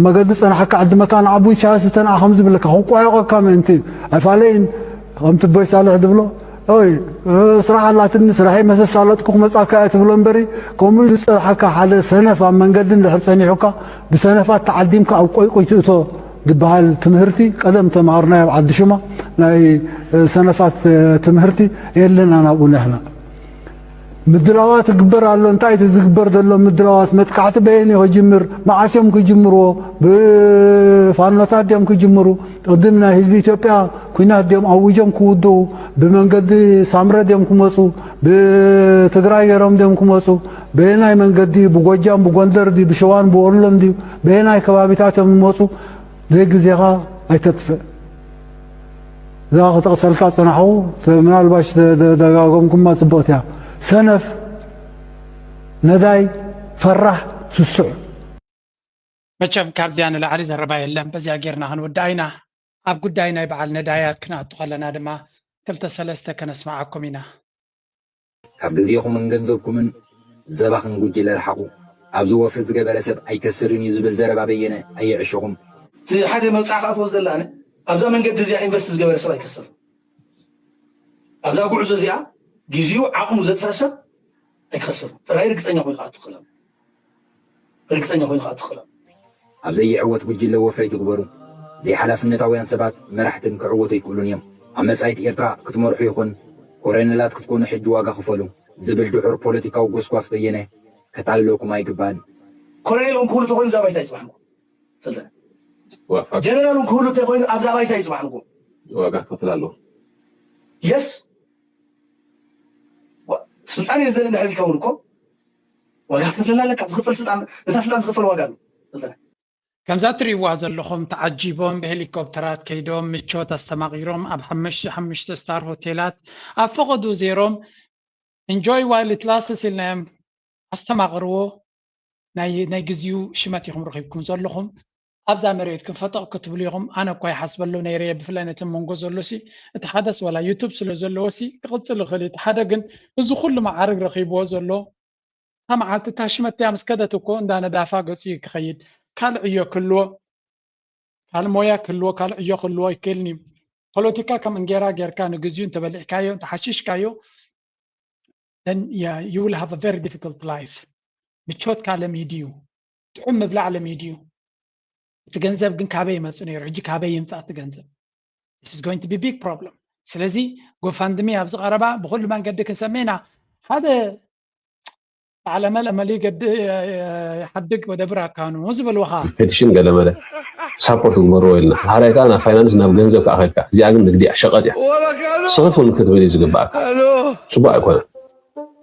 መገዲ ፀናሓካ ዓዲ መካን ዓቡን ሻሂ ስተንኣ ከም ዝብለካ ክቋየቐካ ምእንቲ ኣይፋለይን ከምቲ ኣቦይ ሳልሕ ድብሎ ኦይ ስራሕ ኣላትኒ ስራሐይ መሰሳለጥኩ ክመፃካ እየ ትብሎ እምበሪ ከምኡ ኢሉ ፀናሓካ ሓደ ሰነፍ ኣብ መንገዲ እንድሕር ፀኒሑካ ብሰነፋት ተዓዲምካ ኣብ ቆይቆይ ትእቶ ዝበሃል ትምህርቲ ቀደም ተማሃርናዮ ኣብ ዓዲ ሹማ ናይ ሰነፋት ትምህርቲ የለና ናብኡ ንሕና ምድላዋት ክግበር ኣሎ እንታይ እቲ ዝግበር ዘሎ ምድላዋት መጥቃዕቲ በየኒ ክጅምር መዓስዮም ክጅምርዎ ብፋኖታት ድዮም ክጅምሩ ቅድም ናይ ህዝቢ ኢትዮጵያ ኩናት ድዮም ኣውጆም ክውድኡ ብመንገዲ ሳምረ ድዮም ክመፁ ብትግራይ ገይሮም ድዮም ክመፁ በየናይ መንገዲ ብጎጃም ብጎንደር ድዩ ብሸዋን ብወሎን ድዩ በየናይ ከባቢታት እዮም ዝመፁ ዘይግዜኻ ኣይተጥፍእ እዛ ክተቕሰልካ ፀናሑ ምናልባሽ ደጋጎምኩማ ፅብቕት እያ ሰነፍ ነዳይ ፈራሕ ስሱዕ መቸም ካብዚያ ንላዕሊ ዘረባ የለን በዚያ ጌርና ክንውዳእ ኢና ኣብ ጉዳይ ናይ በዓል ነዳያት ክንኣቱ ከለና ድማ ክልተ ሰለስተ ከነስማዓኩም ኢና ካብ ግዜኹምን ገንዘብኩምን ዘባኽን ጉጅለ ረሓቑ ኣብዚ ወፍሪ ዝገበረ ሰብ ኣይከስርን እዩ ዝብል ዘረባ በየነ ኣየዕሸኹም እቲ ሓደ መብፃዕ ከዓ ትወስደላ ኣነ ኣብዛ መንገዲ እዚኣ ኢንቨስት ዝገበረ ሰብ ኣይከስር ኣብዛ ጉዕዞ እዚኣ ግዚኡ ዓቕሙ ዘጥፈረ ሰብ ኣይክኸስር ጥራይ ርግፀኛ ኮይኑ ከዓ ትኽእላ ኣብ ዘይዕወት ጉጅለ ወፍሪ ትግበሩ ዘይሓላፍነታውያን ሰባት መራሕትን ክዕወቱ ይክእሉን እዮም ኣብ መጻኢት ኤርትራ ክትመርሑ ይኹን ኮሎኔላት ክትኮኑ ሕጂ ዋጋ ክፈሉ ዝብል ድሑር ፖለቲካዊ ጎስጓስ በየነ ከታልለኩም ኣይግባእን ኮሎኔል እውን ክህሉ ተኮይኑ እዛ ባይታ ይፅባሕንኩም ጀነራል እውን ክህሉ ተኮይኑ ኣብዛ ባይታ ይፅባሕንኩም ዋጋ ክፍል ኣለዎ የስ ስልጣን የዘለ ንሕብል ከውንኮ ዋጋ ክትከፍለና ኣለካ ዝኽፈል ስልጣን ነታ ስልጣን ዝኽፈል ዋጋ ኣሎ ከምዛ እትሪእዋ ዘለኹም ተዓጂቦም ብሄሊኮፕተራት ከይዶም ምቾት ኣስተማቒሮም ኣብ 5 ስታር ሆቴላት ኣብ ፈቐዱ ዜሮም እንጆይ ዋይል ኢት ላስትስ ኢልናዮም ኣስተማቕርዎ ናይ ግዜኡ ሽመት ኢኹም ረኺብኩም ዘለኹም ኣብዛ መሬት ክንፈጠቕ ክትብሉ ኢኹም ኣነ እኳ ይሓስበሎ ነይረየ ብፍላይ ነቲ መንጎ ዘሎሲ እቲ ሓደስ ወላ ዩቱብ ስለ ዘለዎሲ ክቕፅል ይኽእል እቲ ሓደ ግን እዚ ኩሉ ማዓርግ ረኺብዎ ዘሎ መዓልቲ እታ ሽመት እያ ምስ ከደት እኮ እንዳነዳፋ ገፁ ክኸይድ ካልእ ዕዮ ክህልዎ ካልእ ሞያ ክህልዎ ካልእ ዕዮ ክህልዎ ይክእልኒ ፖለቲካ ከም እንጌራ ጌርካ ንግዚኡ እንተበሊዕካዮ እንተሓሽሽካዮ then you will have a very difficult life ምቾት ካለ ሚድዩ ጥዑም ምብላዕ ለሚድ እዩ እቲ ገንዘብ ግን ካበይ ይመጽእ ነይሩ ሕጂ ካበይ ይምጻእ እቲ ገንዘብ this is going to be big problem ስለዚ ጎፋንድሚ ኣብዚ ቀረባ ብኩሉ መንገዲ ክንሰሜና ሓደ على ملي قد يحدق ودبر كانوا وزبل وخا ፔቲሽን ገለመለ ሳፖርት ግበርዎ ኢልና ሃራይ ካና ፋይናንስ ናብ ገንዘብ ካኣኸድካ እዚኣ ግን ንግዲ ሸቐጥ እያ ስኽፉን ክትብል ዝግባእካ ፅቡቅ ኣይኮነን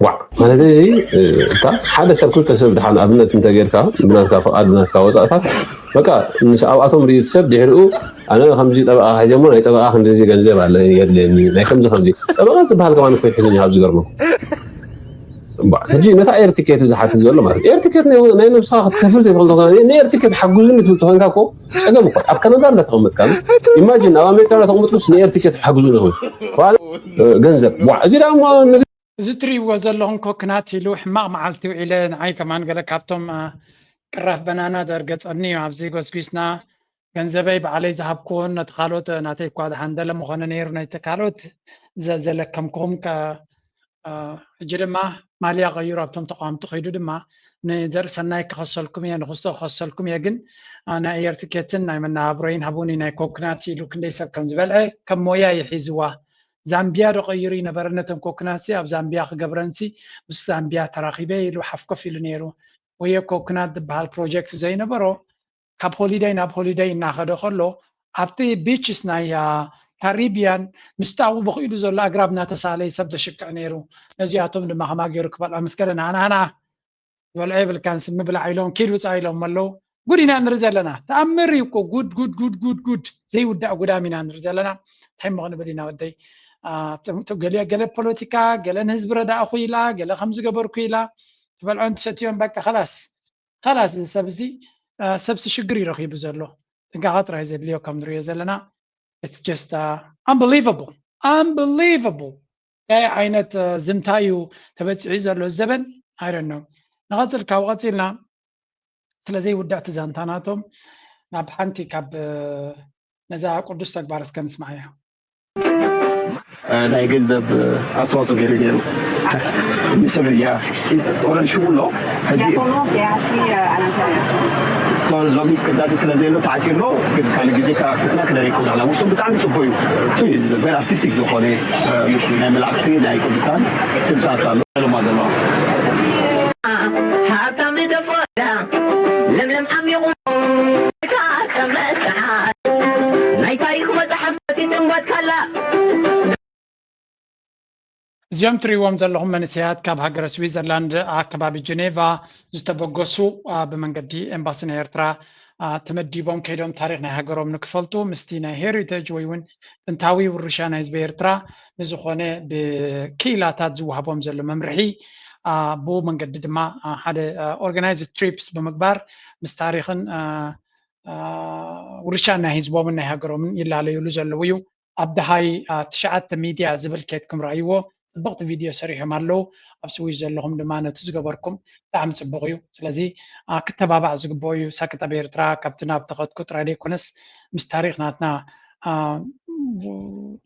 ዋዕ ማለት እዚ እታ ሓደ ሰብ ክልተ ሰብ ድሓን ኣብነት እንተጌርካ ብናትካ ፍቓድ ብናትካ ወፃእካ በቃ ኣብኣቶም ርኢት ሰብ ድሕሪኡ ኣነ ከምዚ ጠበቃ ሒዘሞ ናይ ጠበቃ ክንደዚ ገንዘብ ኣለ የድልየኒ ናይ ከምዚ ጠበቃ ዝበሃል ከማን ኮይ ሒዘኛ ኣብ ዝገርመኩም هجي متى ايرتيكيت اذا حتى زول ما ايرتيكيت ناي نفسها تكفل زي تقول ني ايرتيكيت حجوزني تقول تهون كاكو صقم اكو اب كندا لا تقمط كان ايماجين او امريكا لا تقمط ني ايرتيكيت حجوزني هو ገንዘብ እዚ ደግሞ እዚ ትሪእዎ ዘለኹም ኮክናት ኢሉ ሕማቕ መዓልቲ ውዒለ ንዓይ ከማን ገለ ካብቶም ቅራፍ በናና ደርገፀኒ እዩ ኣብዚ ጎስጒስና ገንዘበይ ባዕለይ ዝሃብክዎን ነቲ ካልኦት ናተይ እኳ ዝሓንደለ ምኾነ ነይሩ ናይቲ ካልኦት ዘለከምክኹም ሕጂ ድማ ማልያ ቀይሩ ኣብቶም ተቋምቲ ከይዱ ድማ ንዘርኢ ሰናይ ክኸሰልኩም እየ ንክስቶ ክኸሰልኩም እየ ግን ናይ ኤርቲኬትን ናይ መናሃብሮይን ሃቡኒ ናይ ኮክናት ኢሉ ክንደይ ሰብ ከም ዝበልዐ ከም ሞያ ይሒዝዋ ዛምቢያ ዶ ቀይሩ ነበረ ነተን ኮክናት ኣብ ዛምቢያ ክገብረንሲ ምስ ዛምቢያ ተራኺበ ኢሉ ሓፍኮፍ ኢሉ ነይሩ ወየ ኮክናት ዝበሃል ፕሮጀክት ዘይነበሮ ካብ ሆሊዳይ ናብ ሆሊዳይ እናኸደ ከሎ ኣብቲ ቢችስ ናይ ካሪቢያን ምስታው በኺሉ ዘሎ ኣግራብ እናተሳለይ ሰብ ተሽክዕ ነይሩ ነዚኣቶም ድማ ከማ ገይሩ ክበልዖ ምስከለ ናና ዝበልዐ ይብልካን ስሚ ብላዕ ኢሎም ኪድ ውፃ ኢሎም ኣለዉ ጉድ ኢና ንርኢ ዘለና ተኣምር እዩ እኮ ጉድ ዘይውዳእ ጉዳም ኢና ንርኢ ዘለና እንታይ ምኽንብል ኢና ወደይ ገለ ፖለቲካ ገለ ንህዝቢ ረዳእኹ ኢላ ገለ ከም ዝገበርኩ ኢላ ትበልዖን ትሰትዮም በቃ ከላስ ሰብ እዚ ሰብሲ ሽግር ይረኺቡ ዘሎ ጥንቃቐ ጥራይ ዘድልዮ ከም ንሪኦ ዘለና it's just unbelievable أي عينت زمتايو تبتعي زلو الزبن I don't know نغزل كاوغتلنا سلازي ودعت زانتاناتهم ناب حنتي كاب نزاع قدس تكبارس كان اسمعيها ናይ ገንዘብ ኣስተዋፅኦ ገይሩ ነይሩ ምስብ እያ ኦረን ሽውሎ ሕጂ ሎሚ ቅዳሴ ስለዘየሎ ተዓፂርሎ ግን ካሊእ ግዜ ካብትና ክነሪኩም ላ ውሽጡም ብጣዕሚ ፅቡቅ እዩ ቨሪ ኣርቲስቲክ ዝኾነ ናይ መላእክቲ ናይ ቅዱሳን ስልጣት ኣሎ ለማ ዘለዋ ሃብታም ደፎዳ ለምለም ዓሚቑ ናይ ታሪክ መፅሓፍ ሲጥንበት ካላ እዚኦም ትሪእዎም ዘለኹም መንስያት ካብ ሃገረ ስዊዘርላንድ ኣከባቢ ጀኔቫ ዝተበገሱ ብመንገዲ ኤምባሲ ናይ ኤርትራ ተመዲቦም ከይዶም ታሪክ ናይ ሃገሮም ንክፈልጡ ምስቲ ናይ ሄሪቴጅ ወይ እውን ጥንታዊ ውርሻ ናይ ህዝቢ ኤርትራ ንዝኾነ ብክኢላታት ዝወሃቦም ዘሎ መምርሒ ብኡ መንገዲ ድማ ሓደ ኦርጋናይዝድ ትሪፕስ ብምግባር ምስ ታሪክን ውርሻ ናይ ህዝቦምን ናይ ሃገሮምን ይላለዩሉ ዘለዉ እዩ ኣብ ደሃይ 9 ሚድያ ዝብል ኬትኩም ረኣይዎ ጽቡቕቲ ቪድዮ ሰሪሖም ኣለዉ ኣብ ስዊዝ ዘለኹም ድማ ነቲ ዝገበርኩም ብጣዕሚ ጽቡቕ እዩ ስለዚ ክተባባዕ ዝግብኦ እዩ ሳክታ ብኤርትራ ካብቲ ናብ ተኸድኩ ጥራይ ዘይኮነስ ምስ ታሪክ ናትና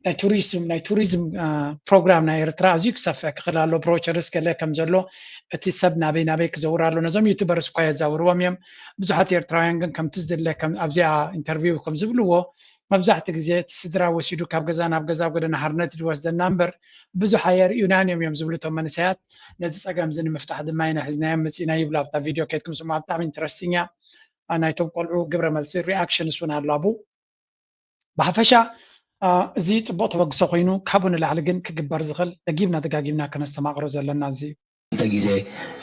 ናይ ቱሪዝም ፕሮግራም ናይ ኤርትራ ኣዝዩ ክሰፍዕ ክኽእል ኣሎ ብሮቸርስ ገለ ከም ዘሎ እቲ ሰብ ናበይ ክዘውር ኣሎ ነዞም ዩቱበርስ እኳ የዛውርዎም እዮም ብዙሓት ኤርትራውያን ግን ከምቲ ዝድለ ኣብዚኣ ኢንተርቪው ከም ዝብልዎ መብዛሕትኡ ግዜ እቲ ስድራ ወሲዱ ካብ ገዛ ናብ ገዛ ጎደና ሓርነት ዝወስደና እምበር ብዙሕ ኣየርእዩናን እዮም ዝብሉ እቶም መንስያት ነዚ ፀገም እዚ ንምፍታሕ ድማ ኢና ሒዝናዮም መፂና ይብሉ ኣብታ ቪድዮ ከይትኩም ስምዖ ብጣዕሚ ኢንተረስቲንግ እያ ናይቶም ቆልዑ ግብረ መልሲ ሪኣክሽንስ እውን ኣሎ ኣብኡ ብሓፈሻ እዚ ፅቡቅ ተበግሶ ኮይኑ ካብኡ ንላዕሊ ግን ክግበር ዝኽእል ደጊምና ከነስተማቕሮ ዘለና እዚ ግዜ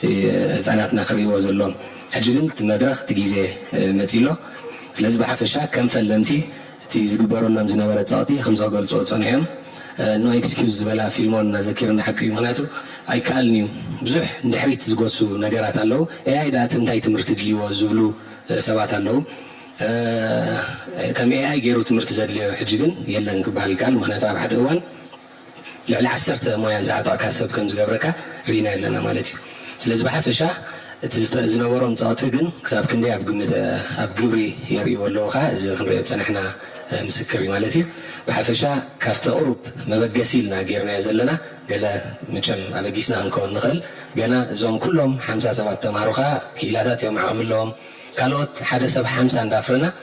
ህፃናትና ክሪእዎ ዘሎም ሕጂ ግን እቲ መድረክ እቲ ግዜ መፂሎ ስለዚ ብሓፈሻ ከም ፈለምቲ እቲ ዝግበረሎም ዝነበረ ፀቕጢ ከም ዘገልፅኦ ፀኒሖም ኖ ኤክስኪውዝ ዝበላ ፊልሞን እናዘኪርና ሓቂ እዩ ምክንያቱ ኣይከኣልን እዩ ብዙሕ እንድሕሪት ዝገሱ ነገራት ኣለዉ ኤኣይ ዳት እንታይ ትምህርቲ ድልይዎ ዝብሉ ሰባት ኣለዉ ከም ኤኣይ ገይሩ ትምህርቲ ዘድልዮ ሕጂ ግን የለን ክበሃል ይከኣል ምክንያቱ ኣብ ሓደ እዋን ልዕሊ 10 ሞያ ዝዓጠቕካ ሰብ ከም ዝገብረካ ርኢና ኣለና ማለት እዩ ስለዚ ብሓፈሻ እቲ ዝነበሮም ፀቕጢ ግን ክሳብ ክንደይ ኣብ ግብሪ የርእይዎ ኣለዉ ካ እዚ ክንሪኦ ፀናሕና مسكري مالتي بحفشا كافت أوروب مبقسيلنا غيرنا يزلنا قال مجم أبقيسنا نكون نخل قالنا زوم كلهم 57 تماروخا كيلاتات يوم عامل لهم كالوت حدث ب50 اندافرنا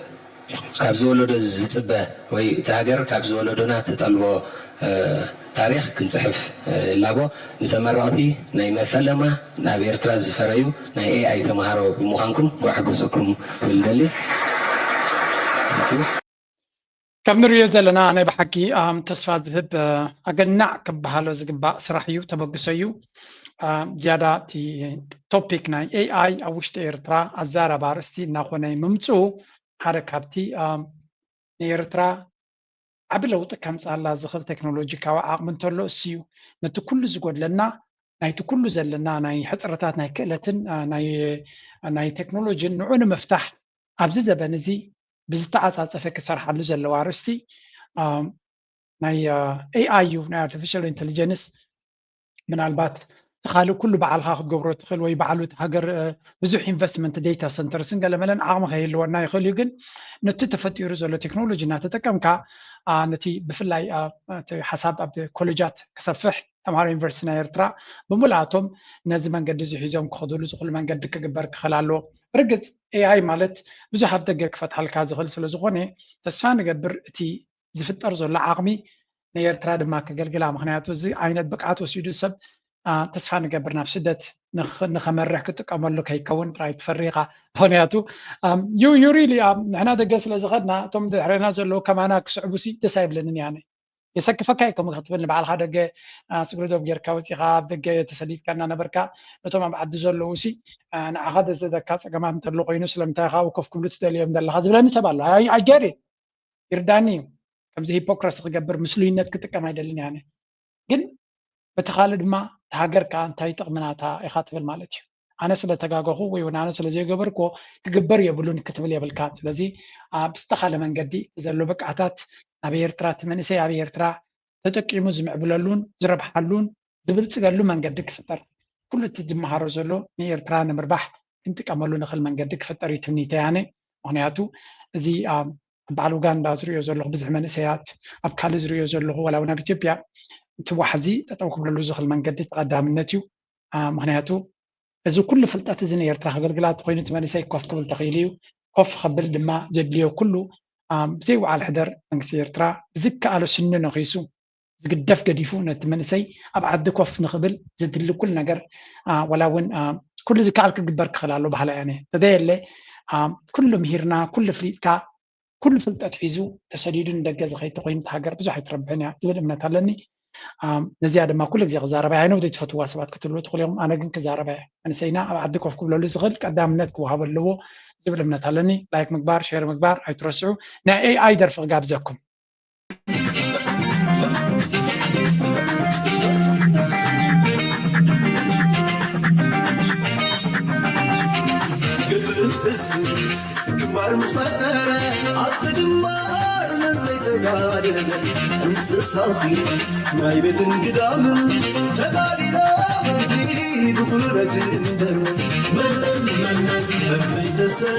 كابزولو زصبه وي تاغر كابزولودنا تطلبو تاريخ كنصحف لابو نتمراتي ناي مفلما ناب ኤርትራ ዝፈረዩ ናይ AI ተማሃሮ ብምዃንኩም ጎሓጎሰኩም ክልደሊ كم نريد زلنا أنا بحكي تصفى ذهب أجنع كبهالو زجباء سرحيو تبقسيو زيادة تي توبيك ناي AI أوشت إيرترا الزارة بارستي ناخوني ممتو حركاتي إيرترا عبلو تكمس على زخل تكنولوجي كوا عقمن تلو سيو نتو كل زقود لنا ناي كل زلنا ناي حترتات ناي كلتن ناي تكنولوجي نعون مفتاح أبزي زبنزي بزتعصف كسرحلو زلو عرستي ناي AI ناي artificial intelligence من البات تخالو كل بعلها قبرو تخل وي بعلو هاجر بزح انفستمنت داتا سنتر سنقل ملن عام خيل ورنا يخل يقن نتتفتير زلو تكنولوجي نتتكم كا نتي بفلاي حساب كوليجات كسفح تمهار يونيفرسيتي إيرترا بملاتهم نازم منقد زحيزهم كخدولو زخل منقد كجبر خلالو رجز AI مالت بزح هفتقك فتح الكاز خل سلزخوني تسفان قبر تي زفتر زل عقمي إيرترا دما كجلجلا مخنياتو زي عينت بقعات وسيدو سب تسفان قبرنا في شدة نخمرح كتقاملو كيكون رايت فريقة هونياتو يو ريلي هنا دقس لزغدنا توم دحرنا زلو كمانا كسعبوسي تسايب لنن يعني يسكفك هيكم خطبنا بعد هذا دقة سكرتو بجركا وسيخا دقة تسديد كنا نبركا نتوم بعد زلو وسي أنا أخذ زد كاس كمان تلو قينوس لم تاخا وكف كل تدليهم دل هذا بلا نسبة I get it يرداني كم زي هيبوكراس قبر مسلوينات كتكما يدلني يعني جن بتخالد ما تهاجر كان تايتق مناتا يخاطب المالتي أنا سلا تجاجه ويونا أنا سلا زي جبركو كجبر يبلون كتب لي بالكات لذي بستخال من جدي زلوا بك عتات أبي إيرترا تمنسي أبي إيرترا تتكي مزمع بلالون زرب حلون زبلت قالوا من جدك فتر كل تجمع هرزلو إيرترا نمربح أنت كملون خل من جدك فتر يتوني تاني هنياتو زي بعلوغان دازريو زلوا بزمن سيات أبكال زريو زلوا ولا ونا بتوبيا توحزي تتوقع باللوزخ المنقد تقدم النتيو مهنياتو إذا كل فلتات زين إيرترا خجلات قينة تمانية ساي كوف قبل تقيليو كوف خبر دما جدليو كله زي وعلى الحدر نقص إيرترا زك على سن نقيسو زك الدف قديفون تمانية ساي أبعد كوف نقبل زد له كل نجر ولا وين كل زك على كجبر خلاله بحلا يعني تداير له كل مهيرنا كل فليت كا كل فلتات حيزو تسديدون دجاز خيط قينة حجر بزح يتربعنا زبل من تهلني نزيادة ما كل زي غزارة أنا وديت فتوى سبات كتلو تقول يوم أنا جن كزارة أنا سينا أعدك وفق كل لوز غل قدام نتك وهذا اللي هو زبل من تهلني لايك مكبار شير مكبار هيترسعوا نا AI درف قابزكم كبار مسمتنا عالتجمار من زيت قادر أمس الصافي ما يبتن قدام تقالينا دي بقلبة دم من زيت السر